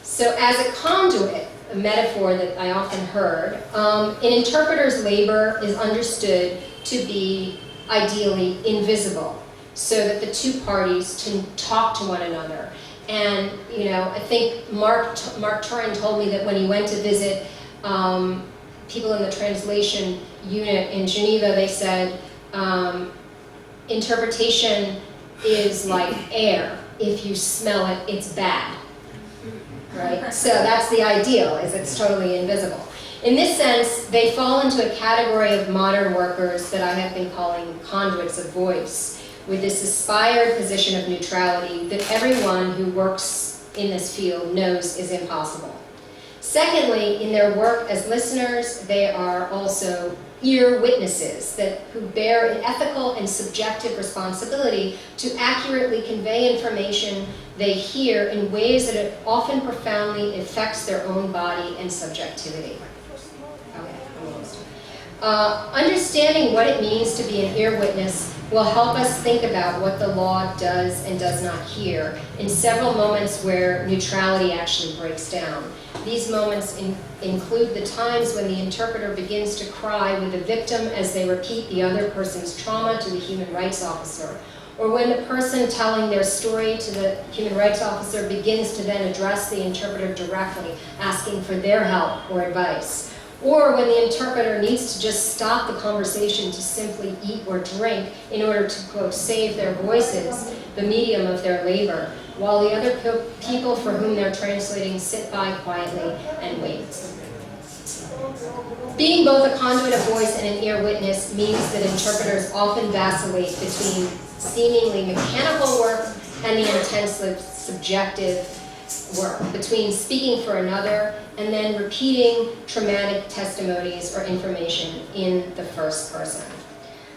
So as a conduit, a metaphor that I often heard, an interpreter's labor is understood to be ideally invisible, so that the two parties can talk to one another. And I think Mark Turin told me that when he went to visit people in the translation unit in Geneva, they said interpretation is like air. If you smell it, it's bad. Right? So that's the ideal, is it's totally invisible. In this sense, they fall into a category of modern workers that I have been calling conduits of voice, with this aspired position of neutrality that everyone who works in this field knows is impossible. Secondly, in their work as listeners, they are also ear witnesses who bear an ethical and subjective responsibility to accurately convey information they hear in ways that it often profoundly affects their own body and subjectivity. Understanding what it means to be an ear witness will help us think about what the law does and does not hear in several moments where neutrality actually breaks down. These moments include the times when the interpreter begins to cry with the victim as they repeat the other person's trauma to the human rights officer, or when the person telling their story to the human rights officer begins to then address the interpreter directly, asking for their help or advice. Or when the interpreter needs to just stop the conversation to simply eat or drink in order to, quote, save their voices, the medium of their labor, while the other people for whom they're translating sit by quietly and wait. Being both a conduit of voice and an ear witness means that interpreters often vacillate between seemingly mechanical work and the intensely subjective work, between speaking for another and then repeating traumatic testimonies or information in the first person.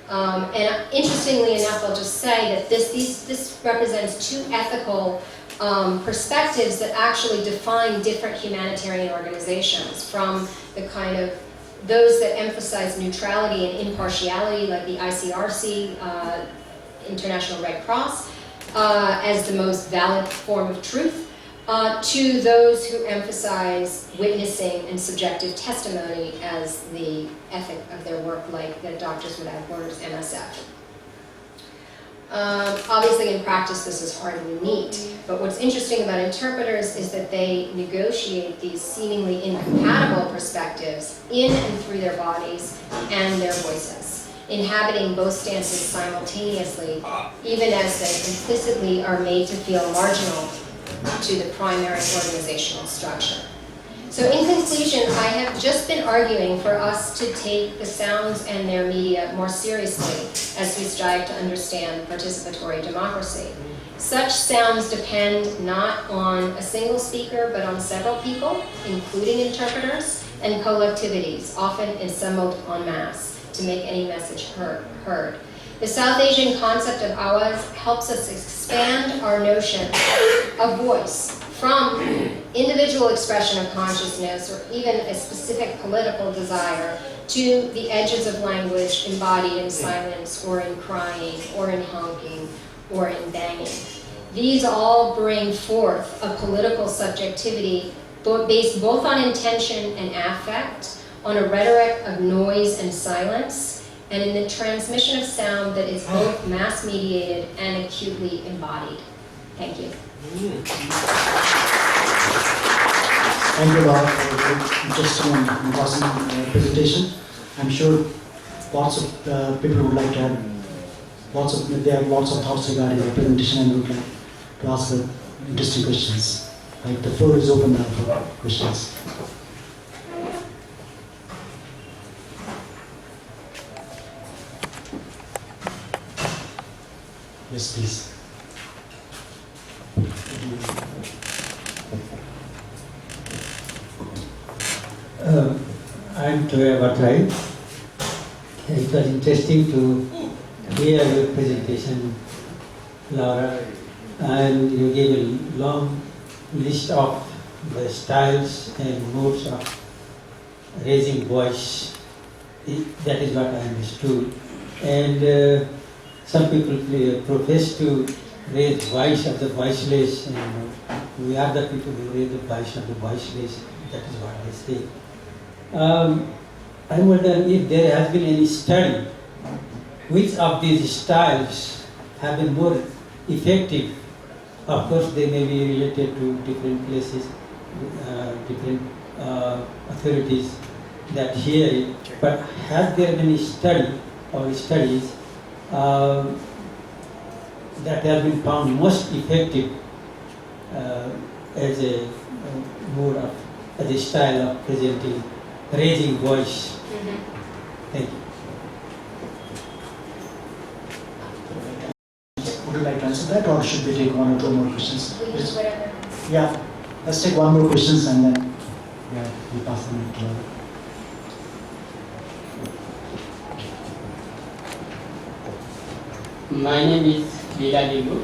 And interestingly enough, I'll just say that this represents two ethical perspectives that actually define different humanitarian organizations, from the kind of those that emphasize neutrality and impartiality, like the ICRC, International Red Cross, as the most valid form of truth, to those who emphasize witnessing and subjective testimony as the ethic of their work, like the Doctors Without Borders, MSF. Obviously, in practice, this is hardly neat, but what's interesting about interpreters is that they negotiate these seemingly incompatible perspectives in and through their bodies and their voices, inhabiting both stances simultaneously, even as they implicitly are made to feel marginal to the primary organizational structure. So in conclusion, I have just been arguing for us to take the sounds and their media more seriously as we strive to understand participatory democracy. Such sounds depend not on a single speaker, but on several people, including interpreters, and collectivities, often assembled en masse, to make any message heard. The South Asian concept of Āwāj helps us expand our notion of voice from individual expression of consciousness or even a specific political desire to the edges of language embodied in silence or in crying or in honking or in banging. These all bring forth a political subjectivity based both on intention and affect, on a rhetoric of noise and silence, and in the transmission of sound that is both mass-mediated and acutely embodied. Thank you. Thank you, Baha, for a very interesting and awesome presentation. I'm sure lots of people would like to have lots of thoughts regarding the presentation and would like to ask interesting questions. Like the floor is open now for questions. Yes, please. I'm Āwāj. It was interesting to hear your presentation, Laura, and you gave a long list of the styles and modes of raising voice. That is what I understood. And some people profess to raise voice of the voiceless, and we are the people who raise the voice of the voiceless. That is what they say. I wonder if there has been any study which of these styles have been more effective. Of course, they may be related to different places, different authorities that hear it. But has there been any study or studies that have been found most effective as a mode of, as a style of presenting, raising voice? Thank you. Would you like to answer that, or should we take one or two more questions? Please, whatever. Yeah, let's take one more questions and then we pass them to My name is Leela Libu.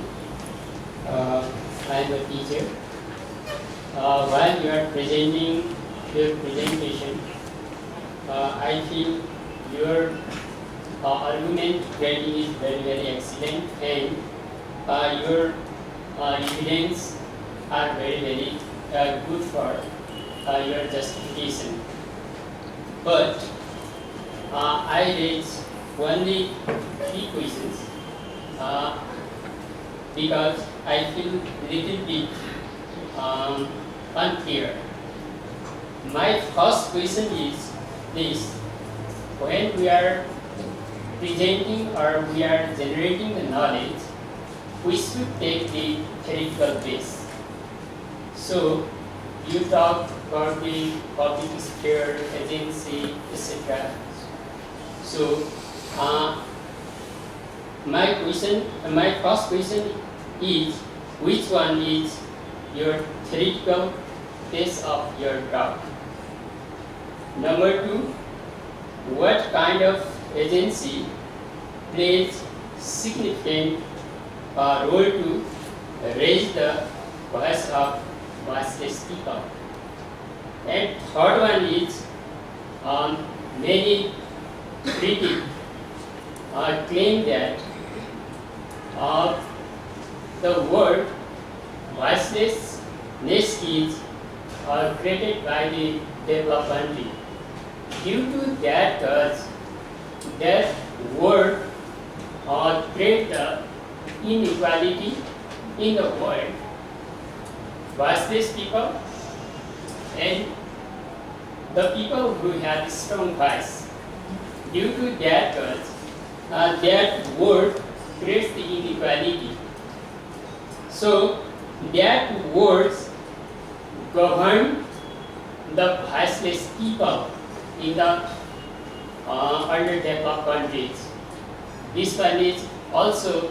I am a teacher. While you are presenting your presentation, I feel your argument writing is very, very excellent, and your evidence are very, very good for your justification. But I raise only 3 questions because I feel little bit unclear. My first question is this: when we are presenting or we are generating the knowledge, we should take the theoretical base. So you talk about the public sphere, agency, etc. So my first question is, which one is your theoretical base of your talk? Number 2, what kind of agency plays significant role to raise the voice of voiceless people? And third one is, many critics claim that the word voicelessness is created by the developed country. Due to that cause, that word create the inequality in the world. Voiceless people and the people who have strong voice. Due to that cause, that word creates the inequality. So that words govern the voiceless people in the underdeveloped countries. This one is also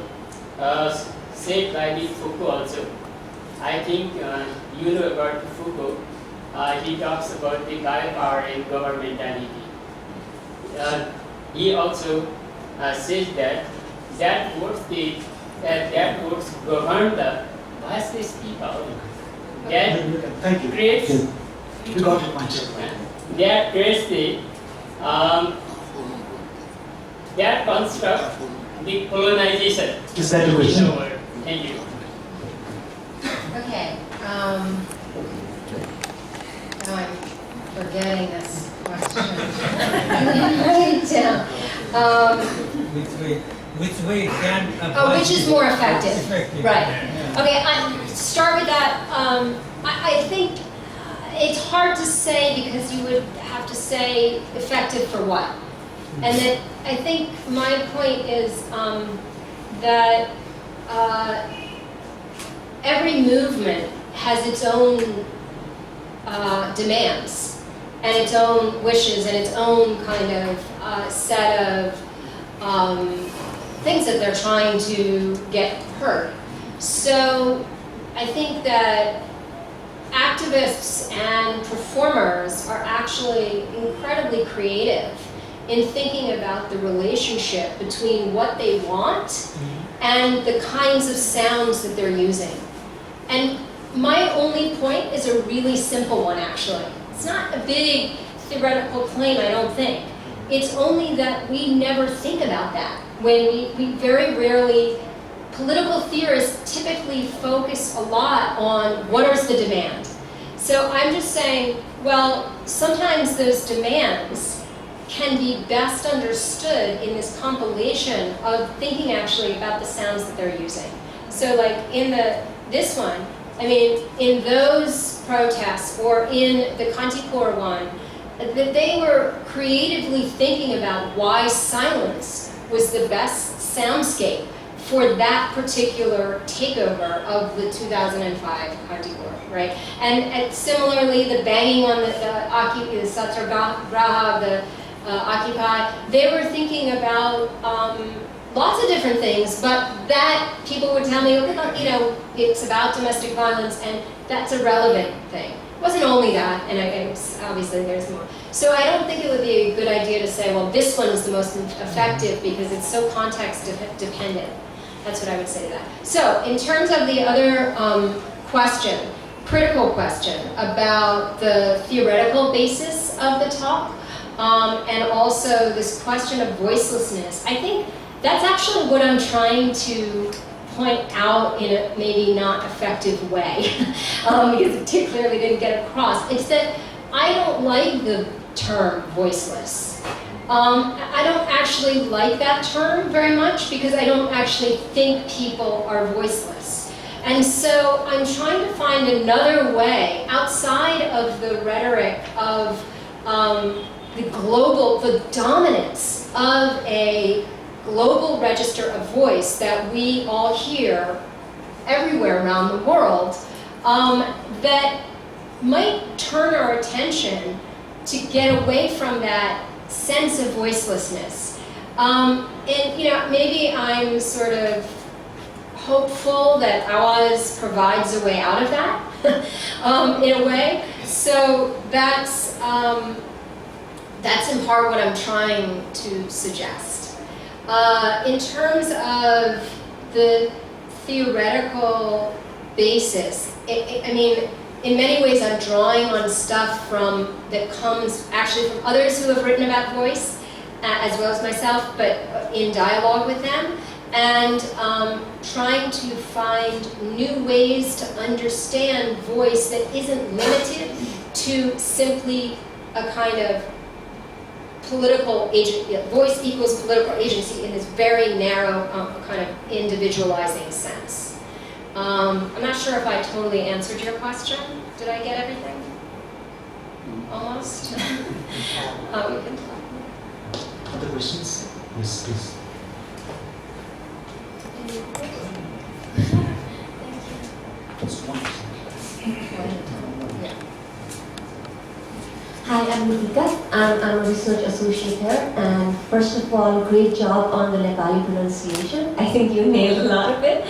said by the Foucault also. I think you know about Foucault. He talks about the biopower and governmentality. He also says that words govern the voiceless people. That creates. You got it, Manchit. That creates the that construct the colonization. Is that your question? Thank you. Okay. forgetting this question. Write it down. Which way can Which is more effective? Right. Yeah. Okay, I start with that. I think it's hard to say because you would have to say effective for what? And then I think my point is that every movement has its own demands and its own wishes and its own kind of set of things that they're trying to get heard. So I think that activists and performers are actually incredibly creative in thinking about the relationship between what they want and the kinds of sounds that they're using. And my only point is a really simple one, actually. It's not a big theoretical claim, I don't think. It's only that we never think about that. When we very rarely, political theorists typically focus a lot on what is the demand. So I'm just saying, well, sometimes those demands can be best understood in this compilation of thinking actually about the sounds that they're using. So like in this one, I mean, in those protests or in the Kantikor one, that they were creatively thinking about why silence was the best soundscape for that particular takeover of the 2005 Kantikor, right? And similarly, the banging on the Satyagraha, the Occupy, they were thinking about lots of different things, but that people would tell me, you know, it's about domestic violence, and that's a relevant thing. It wasn't only that, and obviously there's more. So I don't think it would be a good idea to say, well, this one is the most effective because it's so context dependent. That's what I would say to that. So in terms of the other question, critical question about the theoretical basis of the talk, and also this question of voicelessness, I think that's actually what I'm trying to point out in a maybe not effective way, because it clearly didn't get across. It's that I don't like the term voiceless. I don't actually like that term very much because I don't actually think people are voiceless. And so I'm trying to find another way outside of the rhetoric of the dominance of a global register of voice that we all hear everywhere around the world, that might turn our attention to get away from that sense of voicelessness. And you know, maybe I'm sort of hopeful that Āwāj provides a way out of that, in a way. So that's in part what I'm trying to suggest. In terms of the theoretical basis, I mean, in many ways I'm drawing on stuff that comes actually from others who have written about voice, as well as myself, but in dialogue with them, and trying to find new ways to understand voice that isn't limited to simply a kind of political agent, voice equals political agency in this very narrow kind of individualizing sense. I'm not sure if I totally answered your question. Did I get everything? Almost? You can talk. Other questions? Yes, please. Just one question. Hi, I'm Nitika, and I'm a research associate here. And first of all, great job on the Nepali pronunciation. I think you nailed a lot of it.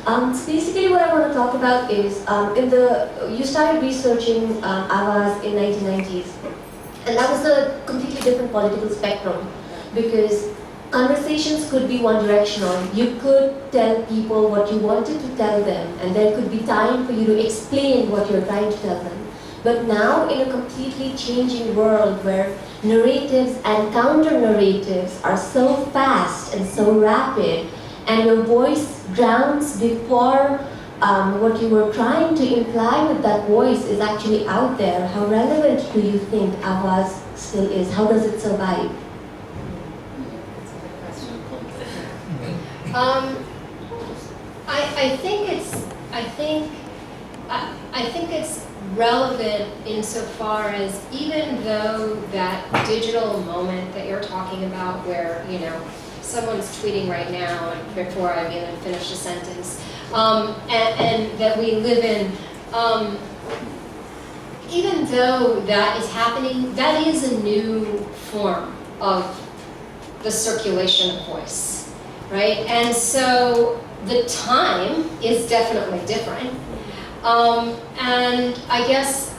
So basically what I want to talk about is, you started researching Āwāj in 1990s. And that was a completely different political spectrum, because conversations could be one-directional. You could tell people what you wanted to tell them, and there could be time for you to explain what you're trying to tell them. But now, in a completely changing world where narratives and counter-narratives are so fast and so rapid, and your voice drowns before what you were trying to imply with that voice is actually out there. How relevant do you think Āwāj still is? How does it survive? That's a good question. I think it's relevant insofar as even though that digital moment that you're talking about, where someone's tweeting right now before I've even finished a sentence, and that we live in, even though that is happening, that is a new form of the circulation of voice, right? And so the time is definitely different. And I guess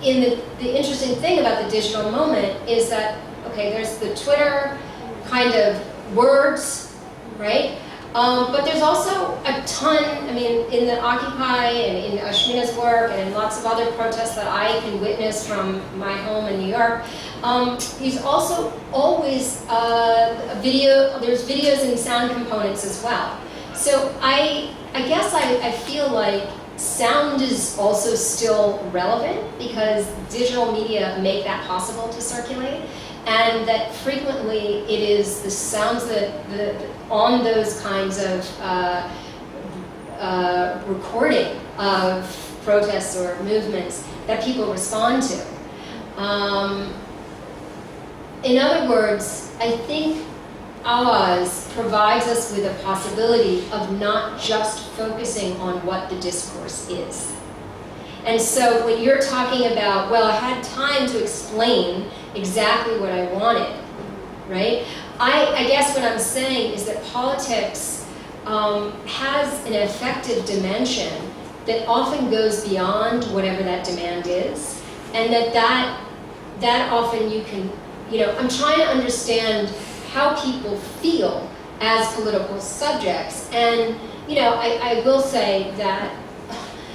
the interesting thing about the digital moment is that, okay, there's the Twitter kind of words, right? But there's also a ton, in the Occupy and in Ashmina's work and in lots of other protests that I can witness from my home in New York, he's also always there's videos and sound components as well. So I guess I feel like sound is also still relevant because digital media make that possible to circulate, and that frequently it is the sounds that on those kinds of recording of protests or movements that people respond to. In other words, I think Āwāj provides us with a possibility of not just focusing on what the discourse is. And so when you're talking about, well, I had time to explain exactly what I wanted, right? I guess what I'm saying is that politics has an affective dimension that often goes beyond whatever that demand is, and that often you can, I'm trying to understand how people feel as political subjects. And, I will say that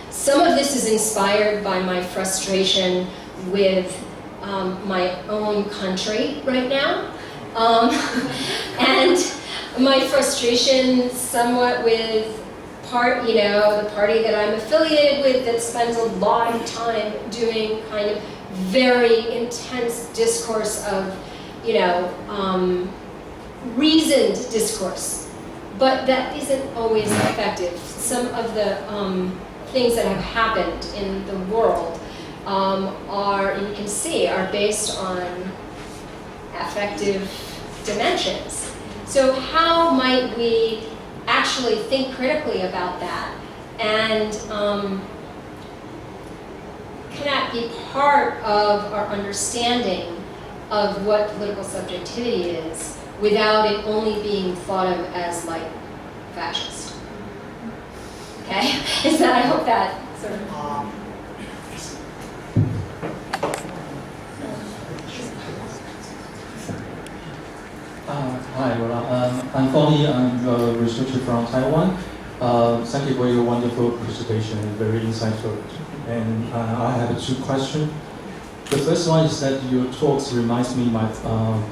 some of this is inspired by my frustration with my own country right now. And my frustration somewhat with the party that I'm affiliated with that spends a lot of time doing kind of very intense discourse of, reasoned discourse, but that isn't always effective. Some of the things that have happened in the world you can see, are based on affective dimensions. So how might we actually think critically about that, and can that be part of our understanding of what political subjectivity is, without it only being thought of as like fascist? Okay, I hope that sort of. Hi, Laura. I'm Fonny. I'm a researcher from Taiwan. Thank you for your wonderful presentation, very insightful. And I have two questions. The first one is that your talks reminds me my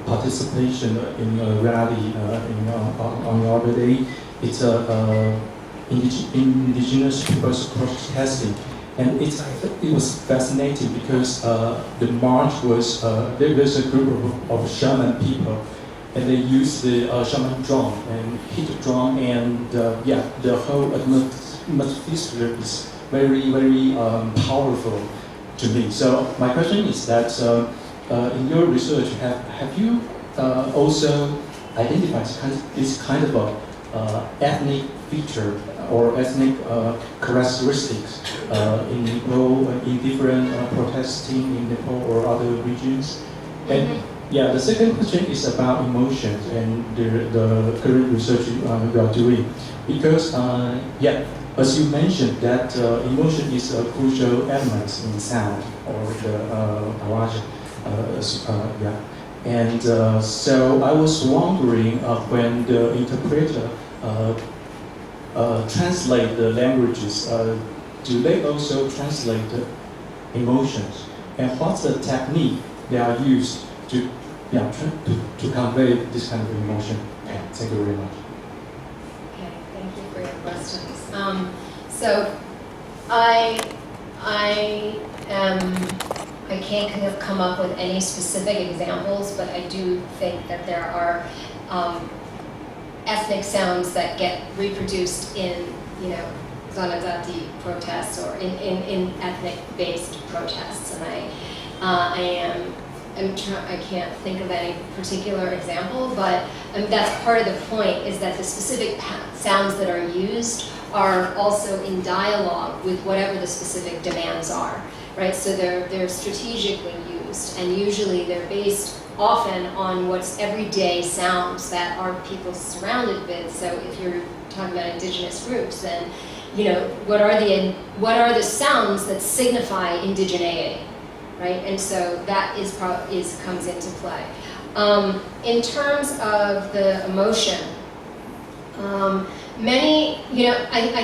participation in a rally on the other day. It's indigenous people's protesting, and it was fascinating because the march was there's a group of shaman people, and they use the shaman drum and hit the drum, and the whole atmosphere is very powerful to me. So my question is that in your research, have you also identified this kind of ethnic feature or ethnic characteristics in Nepal, in different protesting in Nepal or other regions? And the second question is about emotions and the current research you are doing, because as you mentioned that emotion is a crucial element in sound or the Āwāj, and so I was wondering when the interpreter translate the languages, do they also translate the emotions? And what's the technique they are used to convey this kind of emotion? Thank you very much. Okay, thank you for your questions. So I can't kind of come up with any specific examples, but I do think that there are ethnic sounds that get reproduced in, Zanadati protests or in ethnic-based protests, and I can't think of any particular example, but that's part of the point, is that the specific sounds that are used are also in dialogue with whatever the specific demands are, right? So they're strategically used, and usually they're based often on what's everyday sounds that are people surrounded with. So if you're talking about indigenous groups, then what are the sounds that signify indigeneity, right? And so that comes into play. In terms of the emotion, I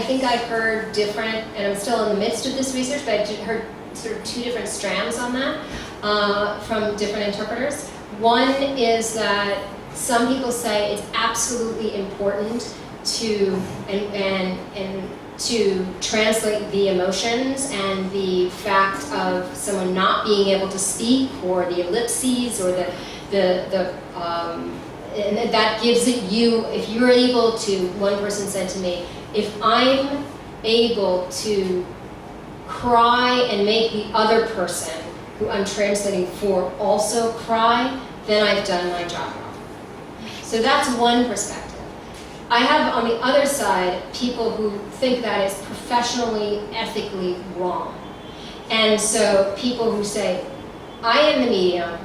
think I've heard different, and I'm still in the midst of this research, but I heard sort of two different strands on that from different interpreters. One is that some people say it's absolutely important to to translate the emotions and the fact of someone not being able to speak, or the ellipses, or and that gives it you, if you're able to, one person said to me, if I'm able to cry and make the other person who I'm translating for also cry, then I've done my job. So that's one perspective. I have on the other side people who think that is professionally, ethically wrong. And so people who say, I am the medium,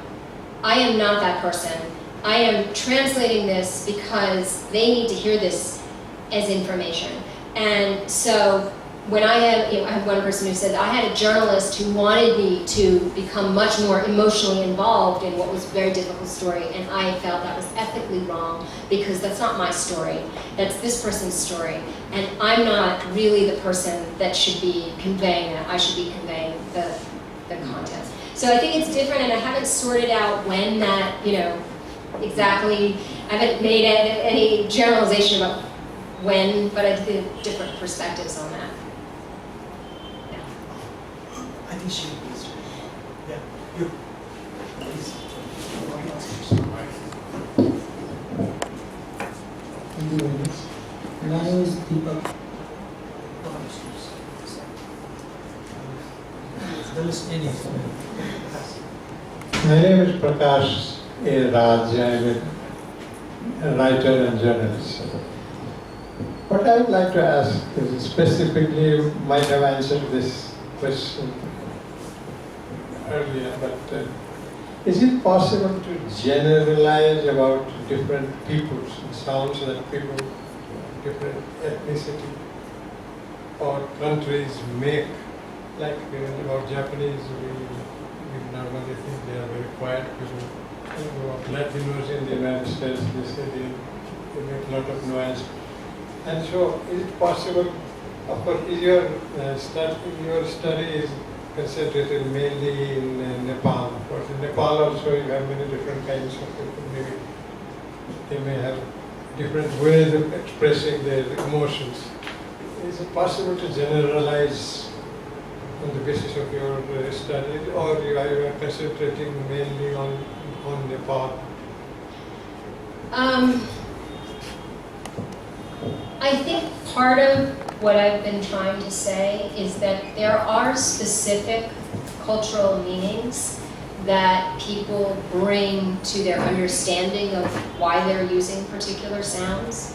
I am not that person, I am translating this because they need to hear this as information. And so when I have one person who said, I had a journalist who wanted me to become much more emotionally involved in what was a very difficult story, and I felt that was ethically wrong because that's not my story, that's this person's story, and I'm not really the person that should be conveying that. I should be conveying the content. So I think it's different, and I haven't sorted out when that, exactly, I haven't made any generalization about when, but I did different perspectives on that. I think she needs to. Yeah, you. Please. Thank you very much. My name is Deepak. My name is Prakash Āwāj. I'm a writer and journalist. What I would like to ask is, specifically, you might have answered this question earlier, but is it possible to generalize about different peoples, sounds that people of different ethnicity or countries make? Like about Japanese, we normally think they are very quiet people. About Latinos in the United States, they say they make a lot of noise. And so, is it possible? Of course, is your study is concentrated mainly in Nepal. Of course, in Nepal also you have many different kinds of people. Maybe they may have different ways of expressing their emotions. Is it possible to generalize on the basis of your study, or you are concentrating mainly on Nepal? I think part of what I've been trying to say is that there are specific cultural meanings that people bring to their understanding of why they're using particular sounds.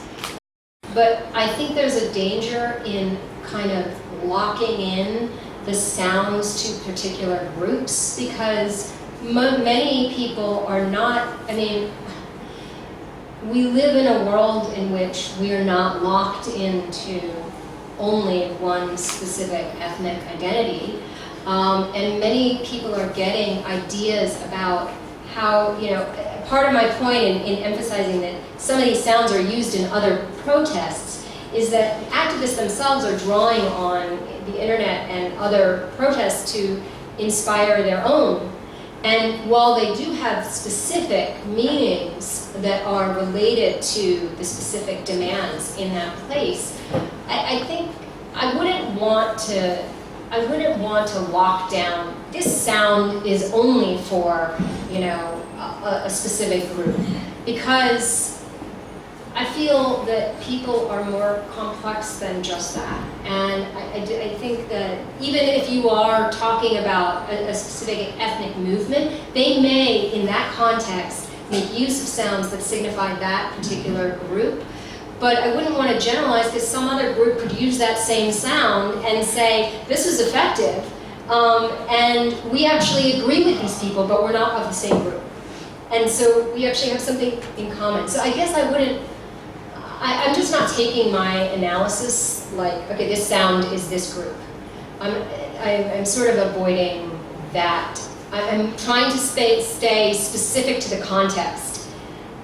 But I think there's a danger in kind of locking in the sounds to particular groups, because many people are not, we live in a world in which we are not locked into only one specific ethnic identity. And many people are getting ideas about how, part of my point in emphasizing that some of these sounds are used in other protests is that activists themselves are drawing on the internet and other protests to inspire their own. And while they do have specific meanings that are related to the specific demands in that place, I think I wouldn't want to lock down, this sound is only for, you know, a specific group, because I feel that people are more complex than just that. And I think that even if you are talking about a specific ethnic movement, they may, in that context, make use of sounds that signify that particular group. But I wouldn't want to generalize, because some other group could use that same sound and say, this is effective, and we actually agree with these people, but we're not of the same group. And so we actually have something in common. So I guess I wouldn't, I'm just not taking my analysis like, okay, this sound is this group. I'm sort of avoiding that. I'm trying to stay specific to the context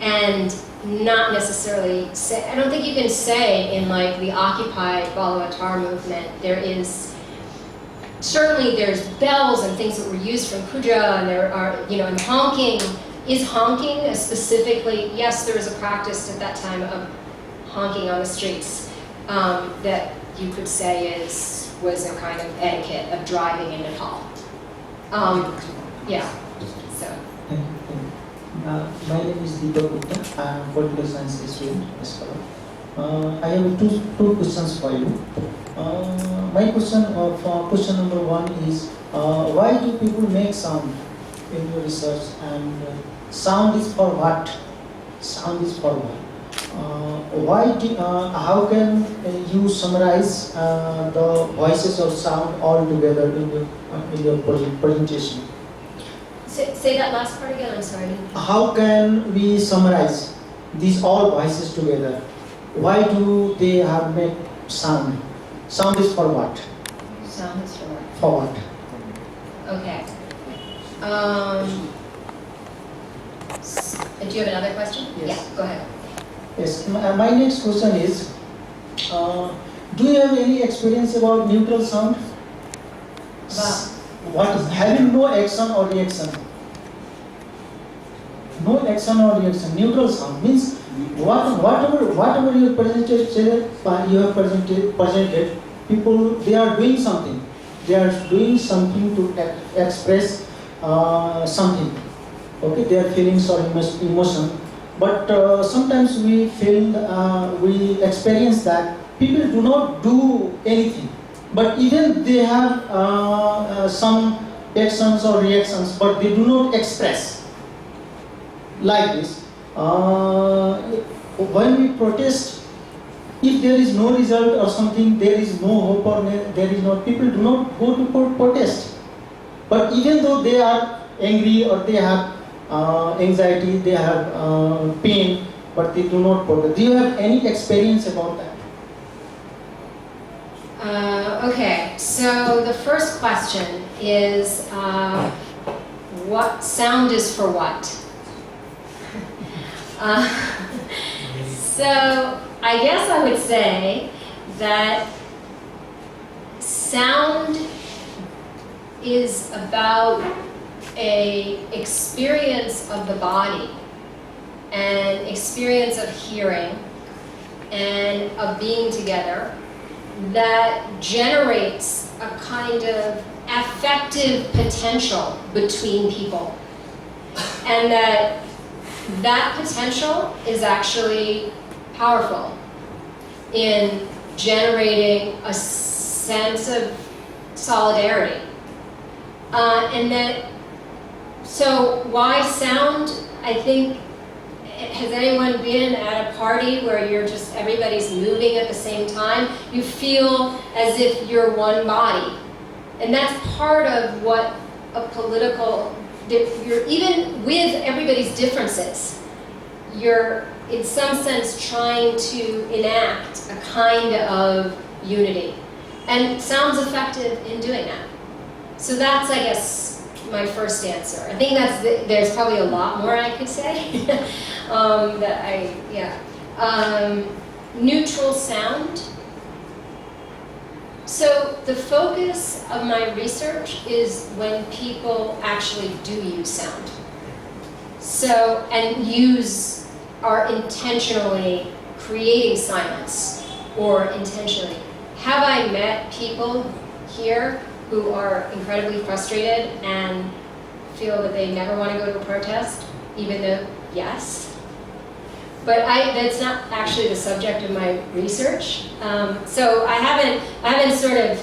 and not necessarily say, I don't think you can say in like the Occupy Balawatar movement, there is, certainly there's bells and things that were used from Kudra, and there are, you know, and honking. Is honking a specifically, yes, there was a practice at that time of honking on the streets that you could say was a kind of etiquette of driving in Nepal. Yeah, so. My name is Deepak Gupta. I am a political science student as well. I have two questions for you. My question question number one is, why do people make sound in your research, and sound is for what? Sound is for what? How can you summarize the voices of sound all together in your presentation? Say that last part again, I'm sorry. How can we summarize these all voices together? Why do they have make sound? Sound is for what? Sound is for what? For what? Okay. Do you have another question? Yes. Yeah, go ahead. Yes. My next question is, do you have any experience about neutral sound? What is having no action or reaction? No action or reaction. Neutral sound means whatever you have presented, people, they are doing something. They are doing something to express something. Okay, their feelings or emotion. But sometimes we feel, we experience that people do not do anything. But even they have some actions or reactions, but they do not express. Like this. When we protest, if there is no result or something, there is no hope or there is no, people do not go to protest. But even though they are angry or they have anxiety, they have pain, but they do not protest. Do you have any experience about that? Okay, so the first question is, what sound is for what? So I guess I would say that sound is about an experience of the body, an experience of hearing and of being together that generates a kind of affective potential between people. And that potential is actually powerful in generating a sense of solidarity. So why sound? I think, has anyone been at a party where you're just, everybody's moving at the same time? You feel as if you're one body. And that's part of what a political, you're, even with everybody's differences, you're in some sense trying to enact a kind of unity. And sound's effective in doing that. So that's, I guess, my first answer. I think there's probably a lot more I could say. Neutral sound. So the focus of my research is when people actually do use sound. So, and are intentionally creating silence or intentionally have I met people here who are incredibly frustrated and feel that they never want to go to a protest, even though, yes. But that's not actually the subject of my research. So I haven't sort of,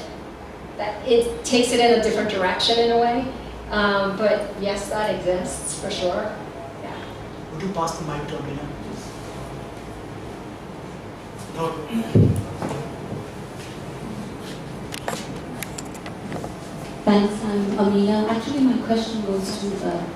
it takes it in a different direction in a way. But yes, that exists for sure. Yeah. Would you pass the mic to Amina, please? No. Thanks, I'm Amina. Actually, my question goes to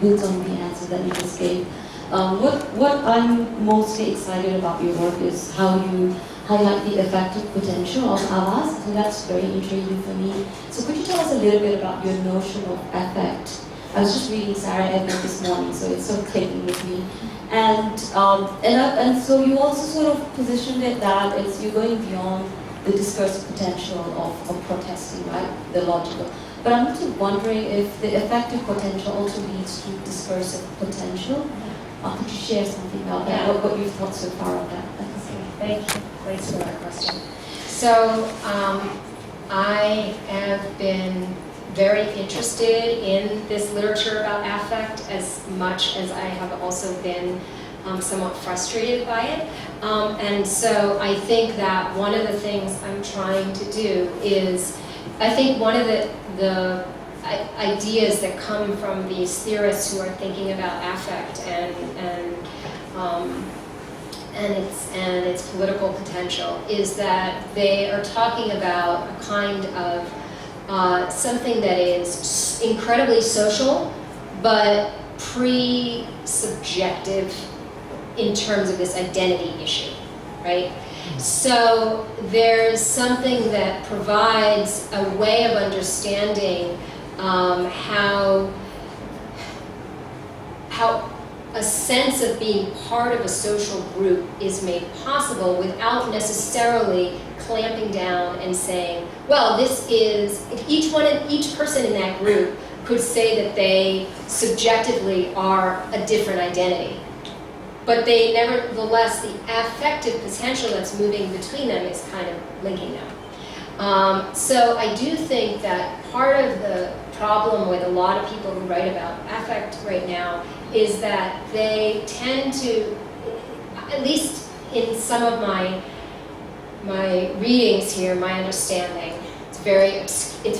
builds on the answer that you just gave. What I'm mostly excited about your work is how you highlight the affective potential of Āwāj. So that's very intriguing for me. So could you tell us a little bit about your notion of affect? I was just reading Sarah Edmond this morning, so it's so clicking with me. And so you also sort of positioned it that you're going beyond the discursive potential of protesting, right? The logical. But I'm also wondering if the affective potential also leads to discursive potential. Could you share something about that? Yeah. What you've thought so far of that? Thank you. Thanks for that question. So I have been very interested in this literature about affect as much as I have also been somewhat frustrated by it. And so I think that one of the things I'm trying to do is, I think one of the ideas that come from these theorists who are thinking about affect and its political potential is that they are talking about a kind of something that is incredibly social, but pre-subjective in terms of this identity issue, right? So there's something that provides a way of understanding how a sense of being part of a social group is made possible without necessarily clamping down and saying, well, this is, if each person in that group could say that they subjectively are a different identity. But they nevertheless, the affective potential that's moving between them is kind of linking them. So I do think that part of the problem with a lot of people who write about affect right now is that they tend to, at least in some of my readings here, my understanding, it's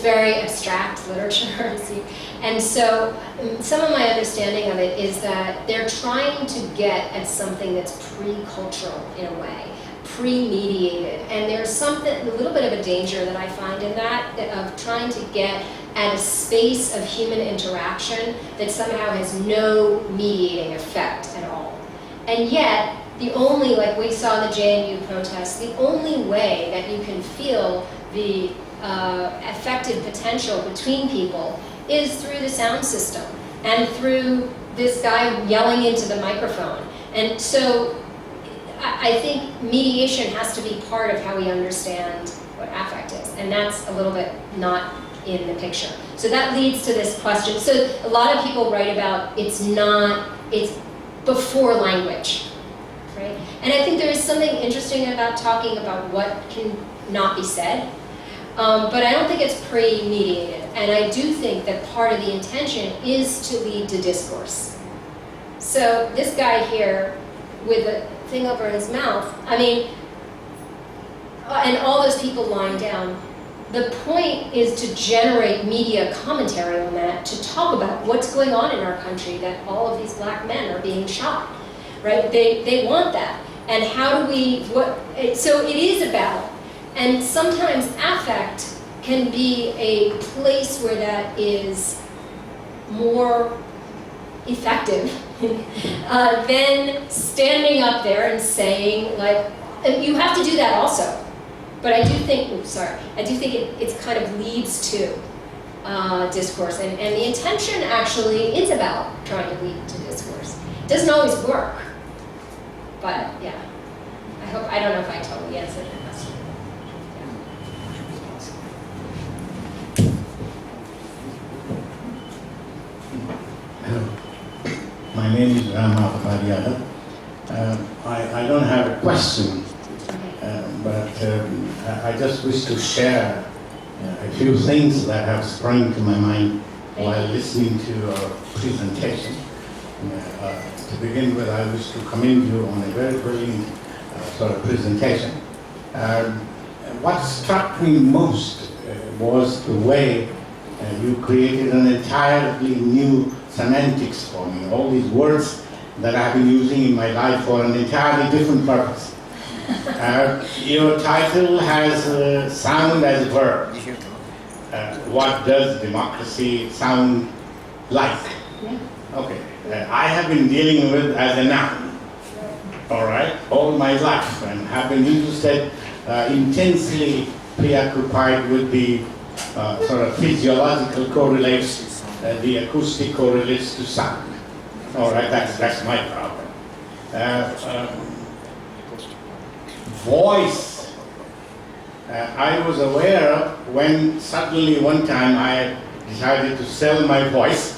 very abstract literature. And so some of my understanding of it is that they're trying to get at something that's pre-cultural in a way, pre-mediated. And there's something, a little bit of a danger that I find in that, of trying to get at a space of human interaction that somehow has no mediating effect at all. And yet, the only, like we saw in the Jnu Protests, the only way that you can feel the affective potential between people is through the sound system and through this guy yelling into the microphone. And so I think mediation has to be part of how we understand what affect is, and that's a little bit not in the picture. So that leads to this question. So a lot of people write about it's before language, right? And I think there is something interesting about talking about what can not be said. But I don't think it's pre-mediated, and I do think that part of the intention is to lead to discourse. So this guy here with a thing over his mouth, I mean, and all those people lying down, the point is to generate media commentary on that, to talk about what's going on in our country, that all of these black men are being shot, right? They want that. And how do we, so it is about, and sometimes affect can be a place where that is more effective than standing up there and saying, like, and you have to do that also. But I do think, I do think it kind of leads to discourse. And the intention actually is about trying to lead to discourse. It doesn't always work. But yeah, I don't know if I totally answered the question. Hello. My name is Rama Abadiada. I don't have a question, but I just wish to share a few things that have sprung to my mind while listening to your presentation. To begin with, I wish to commend you on a very brilliant sort of presentation. What struck me most was the way you created an entirely new semantics for me. All these words that I've been using in my life for an entirely different purpose. Your title has sound as a verb. What does democracy sound like? Yeah. Okay. I have been dealing with as a noun, all right, all my life, and have been interested, intensely preoccupied with the sort of physiological correlates, the acoustic correlates to sound. All right, that's my problem. Voice, I was aware of when suddenly one time I decided to sell my voice,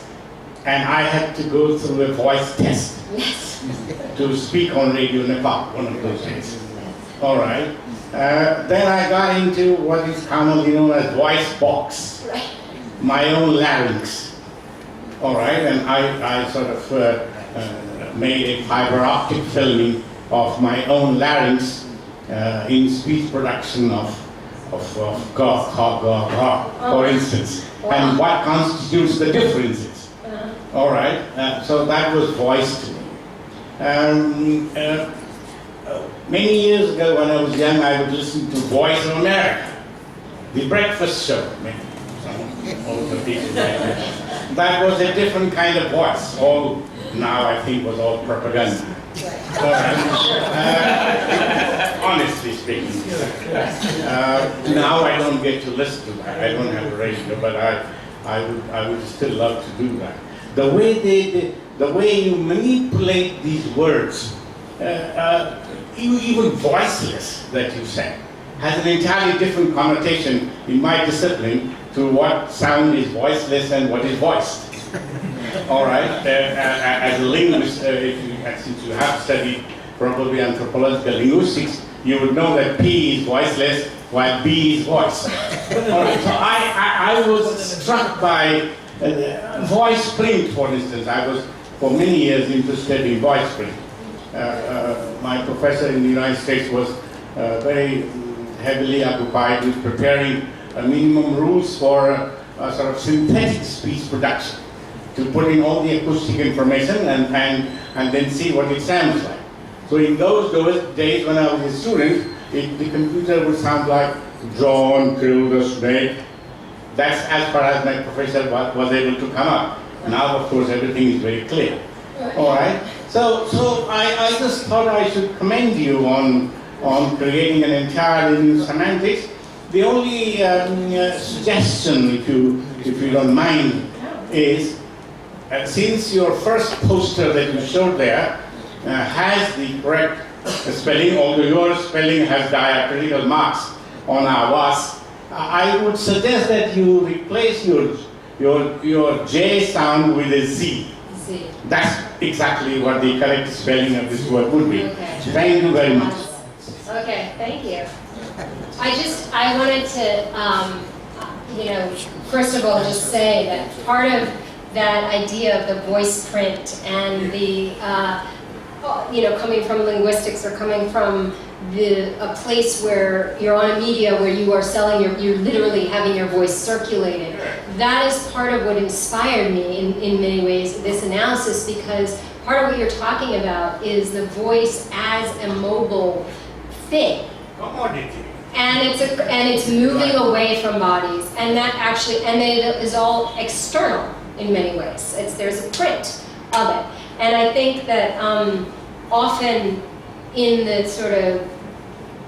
and I had to go through a voice test to speak on Radio Nepal, one of those days. All right. Then I got into what is commonly known as voice box, my own larynx. All right, and I sort of made a fiber optic filming of my own larynx in speech production of ga, ha, ga, ha, for instance, and what constitutes the differences. All right, so that was voice to me. Many years ago when I was young, I would listen to Voice of America, the breakfast show. Maybe some older people like that. That was a different kind of voice. All now I think was all propaganda. Honestly speaking, now I don't get to listen to that. I don't have a radio, but I would still love to do that. The way you manipulate these words, even voiceless that you say, has an entirely different connotation in my discipline to what sound is voiceless and what is voiced. All right, as a linguist, since you have studied probably anthropological linguistics, you would know that P is voiceless while B is voiced. All right, so I was struck by voice print, for instance. I was for many years interested in voice print. My professor in the United States was very heavily occupied with preparing minimum rules for sort of synthetic speech production, to put in all the acoustic information and then see what it sounds like. So in those days when I was a student, the computer would sound like John killed a snake. That's as far as my professor was able to come up. Now, of course, everything is very clear. All right. So I just thought I should commend you on creating an entirely new semantics. The only suggestion, if you don't mind, is since your first poster that you showed there has the correct spelling, although your spelling has diacritical marks on Āwāj, I would suggest that you replace your J sound with a Z. Z. That's exactly what the correct spelling of this word would be. Okay. Thank you very much. Okay, thank you. I wanted to, first of all, just say that part of that idea of the voice print and the, coming from linguistics or coming from a place where you're on a media where you are you're literally having your voice circulated. That is part of what inspired me in many ways, this analysis, because part of what you're talking about is the voice as a mobile thing. Commodity. And it's moving away from bodies, and it is all external in many ways. There's a print of it. And I think that often in the sort of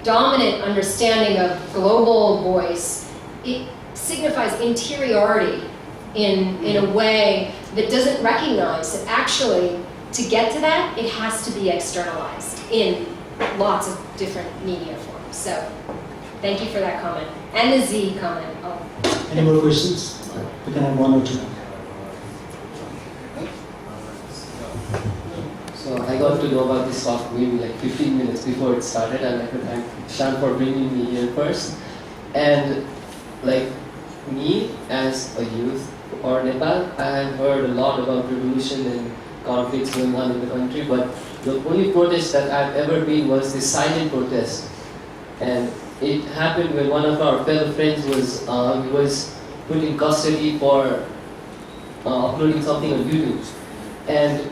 dominant understanding of global voice, it signifies interiority in a way that doesn't recognize that actually, to get to that, it has to be externalized in lots of different media forms. So, thank you for that comment. And the Z comment. Oh. Any more questions? We can have one or two. So I got got to know about this talk maybe like 15 minutes before it started. I'd like to thank Shan for bringing me here first. And like me as a youth or Nepal, I have heard a lot about revolution and conflicts going on in the country, but the only protest that I've ever been was the silent protest. And it happened when one of our fellow friends was put in custody for uploading something on YouTube. And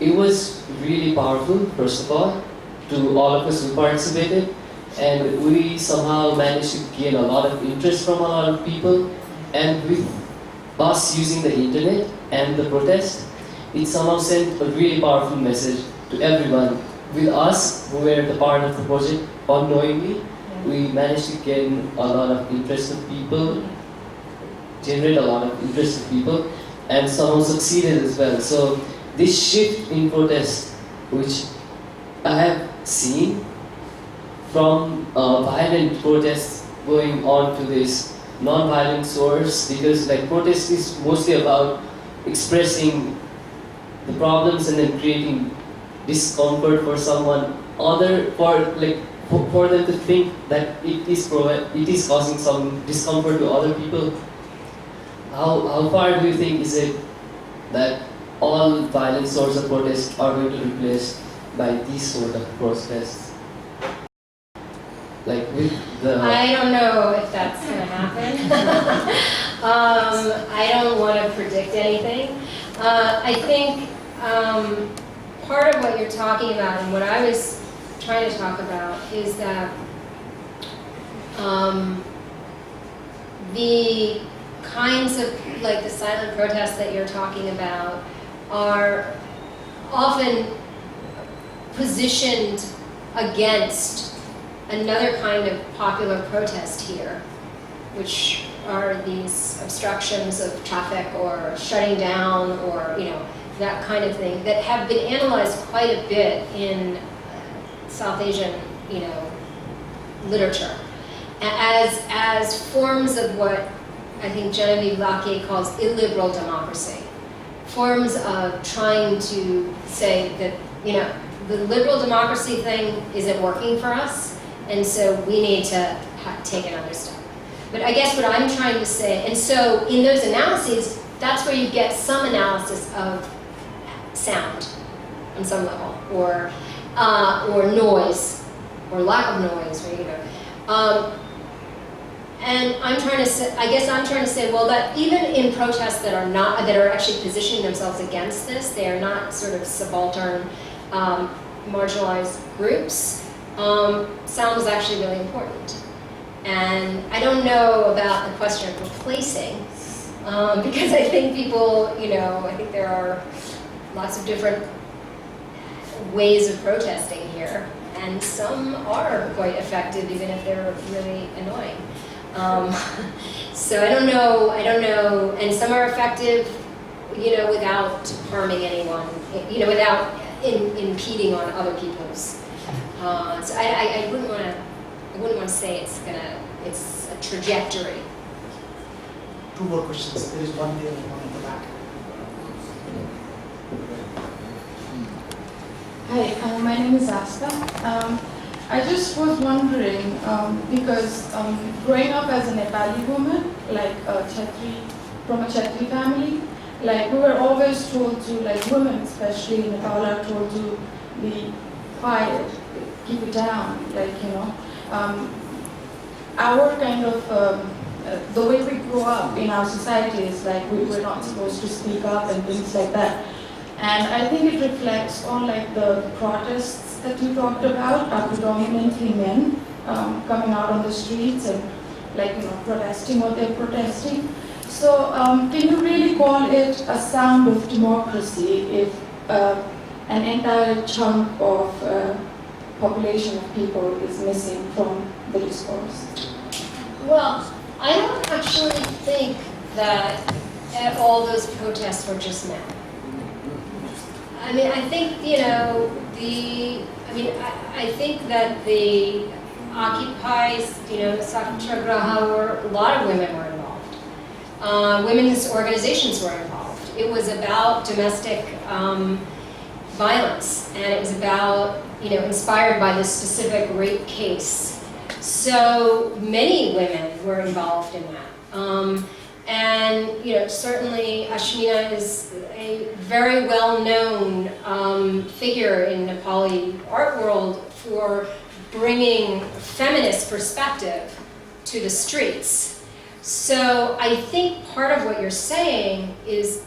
it was really powerful, first of all, to all of us who participated. And we somehow managed to gain a lot of interest from a lot of people. And with us using the internet and the protest, it somehow sent a really powerful message to everyone. With us, who were the part of the project unknowingly, we managed to gain a lot of interest of people, generate a lot of interest of people, and somehow succeeded as well. So this shift in protest, which I have seen from violent protests going on to this non-violent source, because like protest is mostly about expressing the problems and then creating discomfort for someone other, for them to think that it is causing some discomfort to other people. How far do you think is it that all violent sources of protest are going to be replaced by these sort of protests? Like with the... I don't know if that's going to happen. I don't want to predict anything. I think part of what you're talking about and what I was trying to talk about is that the kinds of, like the silent protests that you're talking about are often positioned against another kind of popular protest here, which are these obstructions of traffic or shutting down or, you know, that kind of thing that have been analyzed quite a bit in South Asian, you know, literature as forms of what I think Genevieve Lackey calls illiberal democracy. Forms of trying to say that, you know, the liberal democracy thing isn't working for us, and so we need to take another step. But I guess what I'm trying to say, and so in those analyses, that's where you get some analysis of sound on some level, or noise, or lack of noise, or, you know. And I'm trying to say, I guess I'm trying to say, well, that even in protests that are actually positioning themselves against this, they are not sort of subaltern, marginalized groups. Sound is actually really important. And I don't know about the question of replacing, because I think people, you know, I think there are lots of different ways of protesting here, and some are quite effective, even if they're really annoying. So I don't know, and some are effective, you know, without harming anyone, you know, without impeding on other people's. So I wouldn't want to say it's a trajectory. Two more questions. There is one there and one in the back. Hi, my name is Asta. I just was wondering, because growing up as a Nepali woman, like from a Chetri family, like we were always told to, like women especially in Nepal are told to be quiet, keep it down, like, you know. Our kind of, the way we grow up in our society is like we're not supposed to speak up and things like that. And I think it reflects on like the protests that you talked about are predominantly men coming out on the streets and, like, you know, protesting what they're protesting. So can you really call it a sound of democracy if an entire chunk of population of people is missing from the discourse? Well, I don't actually think that all those protests were just men. I mean, I think, you know, I think that the Occupy's, you know, the Satyagraha, were, a lot of women were involved. Women's organizations were involved. It was about domestic violence, and it was about, inspired by this specific rape case. So many women were involved in that. And certainly Ashmina is a very well-known figure in Nepali art world for bringing feminist perspective to the streets. So I think part of what you're saying is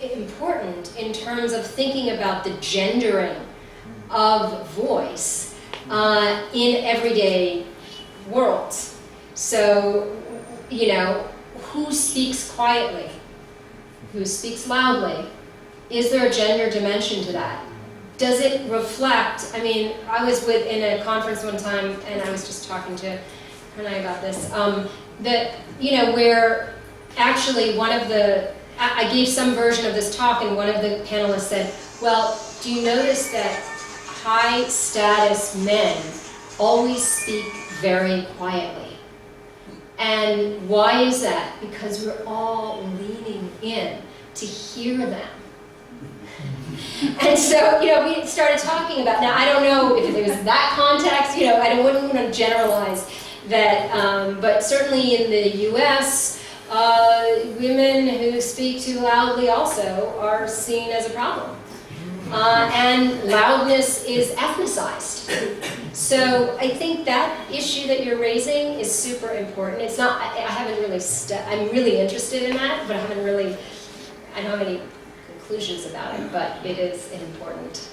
important in terms of thinking about the gendering of voice in everyday worlds. So, who speaks quietly? Who speaks loudly? Is there a gender dimension to that? Does it reflect, I was in a conference one time, and I was just talking to Pranay about this, where actually I gave some version of this talk, and one of the panelists said, well, do you notice that high status men always speak very quietly? And why is that? Because we're all leaning in to hear them. And so, we started talking about, now I don't know if there was that context, I wouldn't want to generalize that, but certainly in the US, women who speak too loudly also are seen as a problem. And loudness is ethnicized. So I think that issue that you're raising is super important. It's not, I haven't really, I'm really interested in that, but I don't have any conclusions about it, but it is important.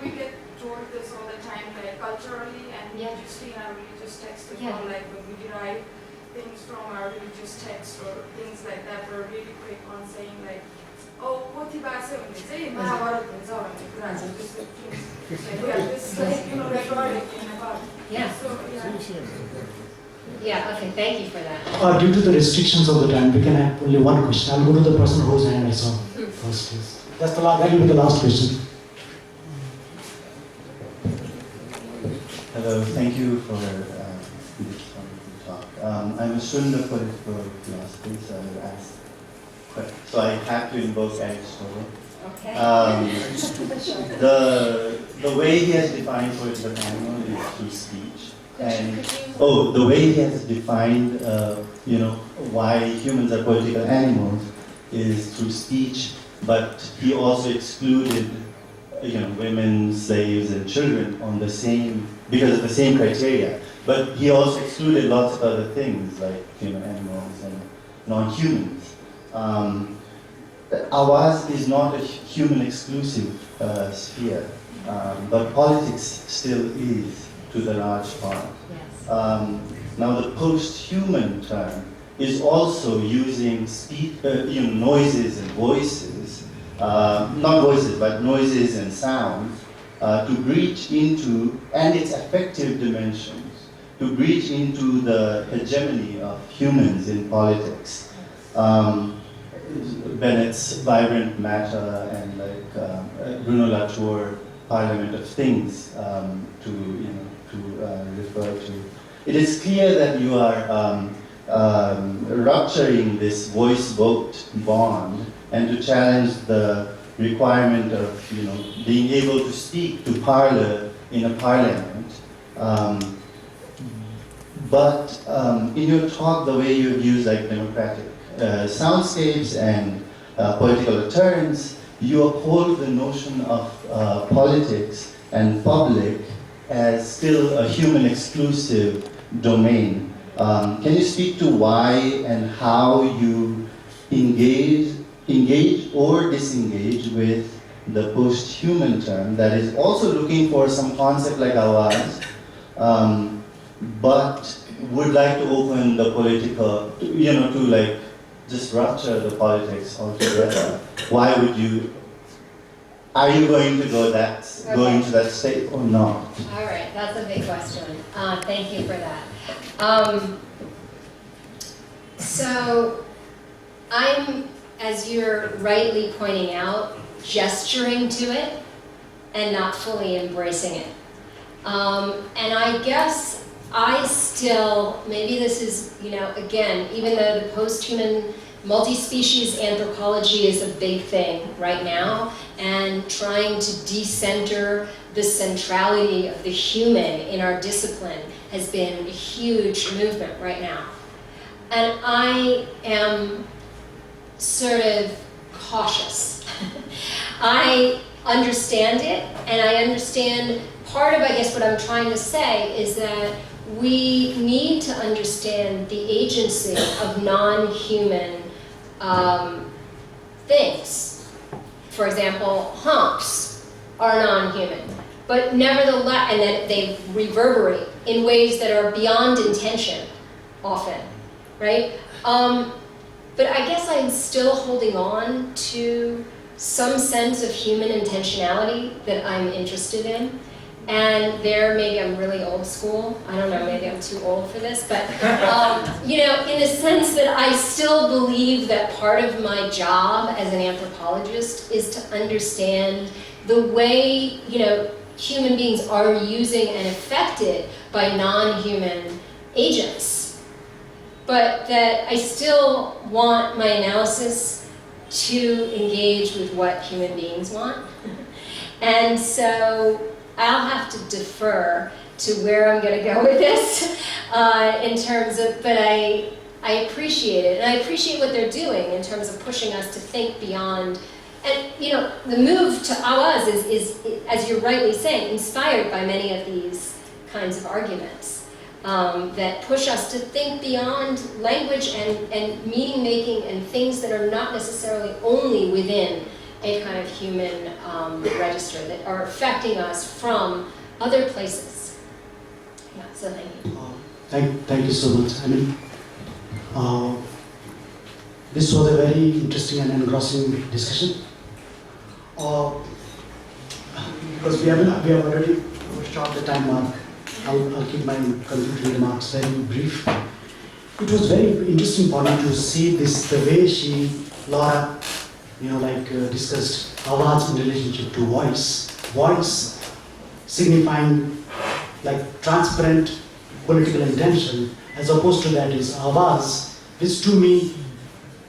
We get told this all the time, culturally and religiously in our religious texts as well, when we derive things from our religious text or things like that, we're really quick on saying पोथी भाषा भन्ने चाहिँ महाभारत हुन्छ भन्ने कुरा चाहिँ त्यस्तो we have this rhetoric in about. Yeah, okay, thank you for that. Due to the restrictions of the time, we can have only one question. I'll go to the person whose hand I saw first. That will be the last question. Hello, thank you for this wonderful talk. I'm a student of political philosophy, so I will ask. So I have to invoke Aristotle. Okay. The way he has defined political animal is through speech, and the way he has defined, why humans are political animals is through speech. But he also excluded, women, slaves, and children because of the same criteria. But he also excluded lots of other things like animals and non-humans. Āwāj is not a human-exclusive sphere, but politics still is to the large part. Yes. Now, the post-human term is also using noises and voices, not voices, but noises and sounds, to breach into, and its affective dimensions, to breach into the hegemony of humans in politics. Bennett's Vibrant Matter and Bruno Latour Parliament of Things to refer to. It is clear that you are rupturing this voice-vote bond and to challenge the requirement of being able to speak to parlor in a parliament. But in your talk, the way you've used democratic soundscapes and political turns, you uphold the notion of politics and public as still a human-exclusive domain. Can you speak to why and how you engage or disengage with the post-human term that is also looking for some concept like Āwāj, but would like to open the political, to just rupture the politics altogether? Why would you? Are you going to go into that state or not? All right, that's a big question. Thank you for that. So I'm, as you're rightly pointing out, gesturing to it and not fully embracing it. And I guess I still, maybe this is, again, even though the post-human multi-species anthropology is a big thing right now, and trying to decenter the centrality of the human in our discipline has been a huge movement right now. And I am sort of cautious. I understand it, and I understand part of, I guess, what I'm trying to say is that we need to understand the agency of non-human things. For example, humps are non-human, but nevertheless, and that they reverberate in ways that are beyond intention, often, right? But I guess I'm still holding on to some sense of human intentionality that I'm interested in. And there, maybe I'm really old school. I don't know, maybe I'm too old for this, but you know, in the sense that I still believe that part of my job as an anthropologist is to understand the way, you know, human beings are using and affected by non-human agents. But that I still want my analysis to engage with what human beings want. And so I'll have to defer to where I'm going to go with this in terms of, but I appreciate it. And I appreciate what they're doing in terms of pushing us to think beyond. And, you know, the move to Āwāj is, as you're rightly saying, inspired by many of these kinds of arguments that push us to think beyond language and meaning-making and things that are not necessarily only within a kind of human register, that are affecting us from other places. Yeah, so thank you. Thank you so much. I mean, this was a very interesting and engrossing discussion. Because we have already shot the time mark, I'll keep my concluding remarks very brief. It was very interesting for me to see this, the way Laura, you know, like discussed Āwāj in relationship to voice. Voice signifying like transparent political intention, as opposed to that is Āwāj, which to me,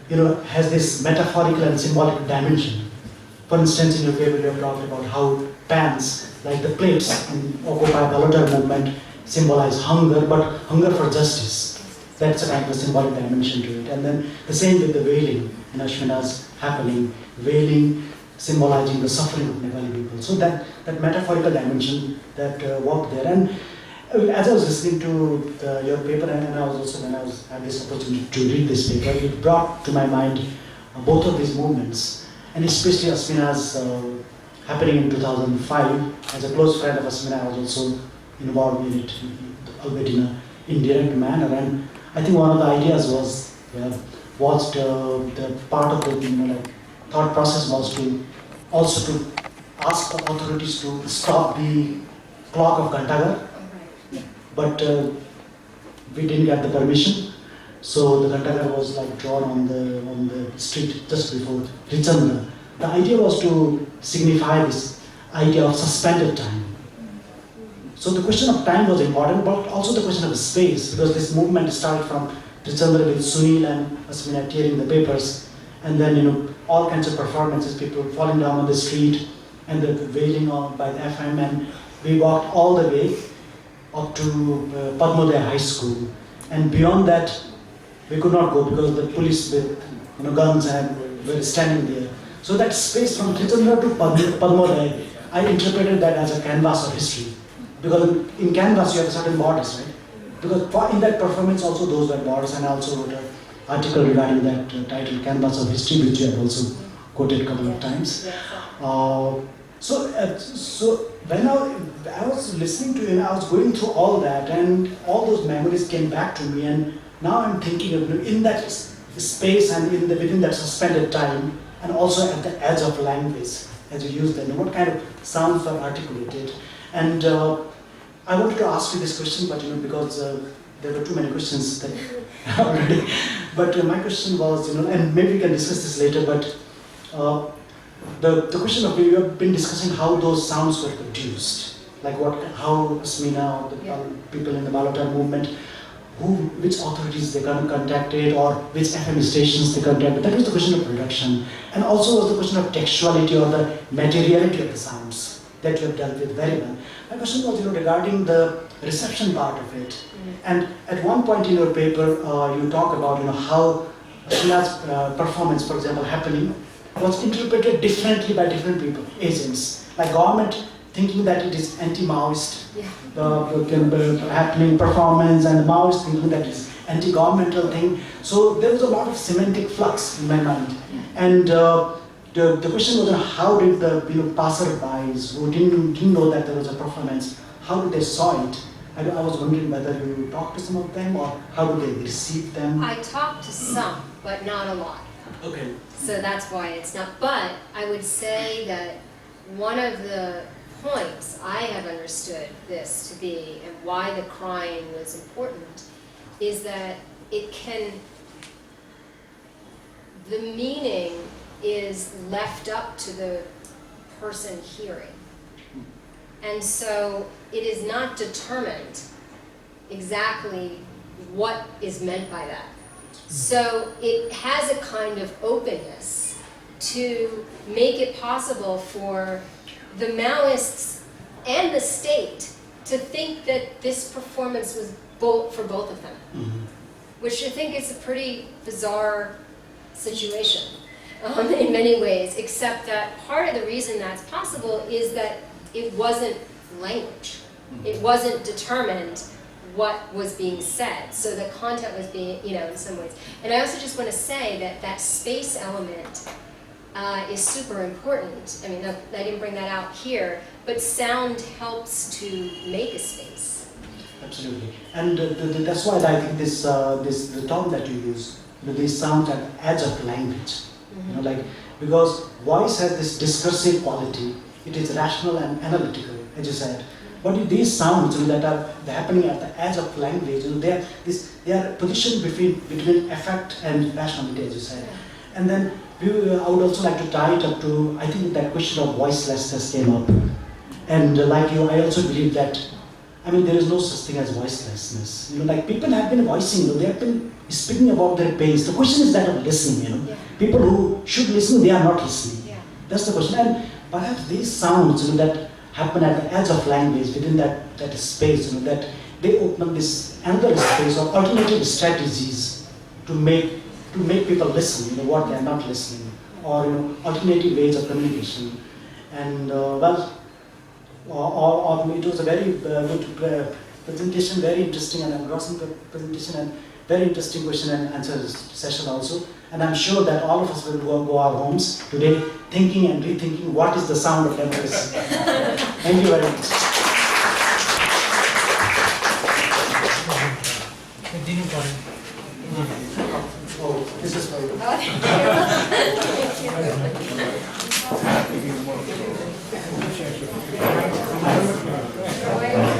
you know, has this metaphorical and symbolic dimension. For instance, in your paper you have talked about how pans, like the plates in Occupy Balotar movement, symbolize hunger, but hunger for justice. That's a kind of symbolic dimension to it. And then the same with the wailing in Ashmina's happening, wailing symbolizing the suffering of Nepali people. So that metaphorical dimension that worked there. And as I was listening to your paper, and I was also, when I had this opportunity to read this paper, it brought to my mind both of these movements, and especially Ashmina's happening in 2005. As a close friend of Ashmina, I was also involved in it, albeit in an indirect manner. And I think one of the ideas was the part of the, you know, like, thought process was to also to ask the authorities to stop the clock of Ghantaghar, but we didn't get the permission. So the Ghantaghar was like drawn on the street just before Richandra. The idea was to signify this idea of suspended time. So the question of time was important, but also the question of space, because this movement started from Richandra with Sunil and Ashmina tearing the papers, and then, you know, all kinds of performances, people falling down on the street, and the wailing on by the FM, and we walked all the way up to Padmodaya High School, and beyond that we could not go because the police with, you know, guns and were standing there. So that space from Richandra to Padmodaya, I interpreted that as a canvas of history, because in canvas you have certain borders, right? Because in that performance also those were borders, and I also wrote an article regarding that titled Canvas of History, which you have also quoted a couple of times. So when I was listening to you, I was going through all that, and all those memories came back to me, and now I'm thinking of, in that space and within that suspended time, and also at the edge of language, as you use that, what kind of sounds are articulated. And I wanted to ask you this question, but, you know, because there were too many questions that already. But my question was, you know, and maybe we can discuss this later, but the question of, you have been discussing how those sounds were produced, like how Ashmina or the people in the Balotar movement, which authorities they contacted or which FM stations they contacted. That was the question of production. And also was the question of textuality or the materiality of the sounds that you have dealt with very well. My question was, regarding the reception part of it. And at one point in your paper, you talk about, how Shina's performance, for example, happening, was interpreted differently by different people, agents. Like government thinking that it is anti-Maoist happening performance, and the Maoist thinking that it's anti-governmental thing. So there was a lot of semantic flux in my mind. And the question was, how did the passerbys who didn't know that there was a performance, how did they saw it? I was wondering whether you talked to some of them or how did they receive them? I talked to some, but not a lot. Okay. So that's why it's not. But I would say that one of the points I have understood this to be, and why the crying was important, is that the meaning is left up to the person hearing. And so it is not determined exactly what is meant by that. So it has a kind of openness to make it possible for the Maoists and the state to think that this performance was for both of them, which I think is a pretty bizarre situation in many ways, except that part of the reason that's possible is that it wasn't language. It wasn't determined what was being said. So the content was being, in some ways. And I also just want to say that space element is super important. I mean, I didn't bring that out here, but sound helps to make a space. Absolutely. And that's why I think the term that you use, these sounds at the edge of language. Because voice has this discursive quality. It is rational and analytical, as you said. But these sounds that are happening at the edge of language, they are positioned between affect and rationality, as you said. And then I would also like to tie it up to, I think that question of voicelessness came up. And like you, I also believe that, there is no such thing as voicelessness. People have been voicing, they have been speaking about their pains. The question is that of listening, People who should listen, they are not listening. That's the question. And perhaps these sounds that happen at the edge of language, within that space, that they open up this another space of alternative strategies to make people listen, what they are not listening, or alternative ways of communication. And it was a very good presentation, very interesting and engrossing presentation, and very interesting question and answer session also. And I'm sure that all of us will go our homes today thinking and rethinking what is the sound of democracy. Thank you very much. Oh, this is for you. Thank you.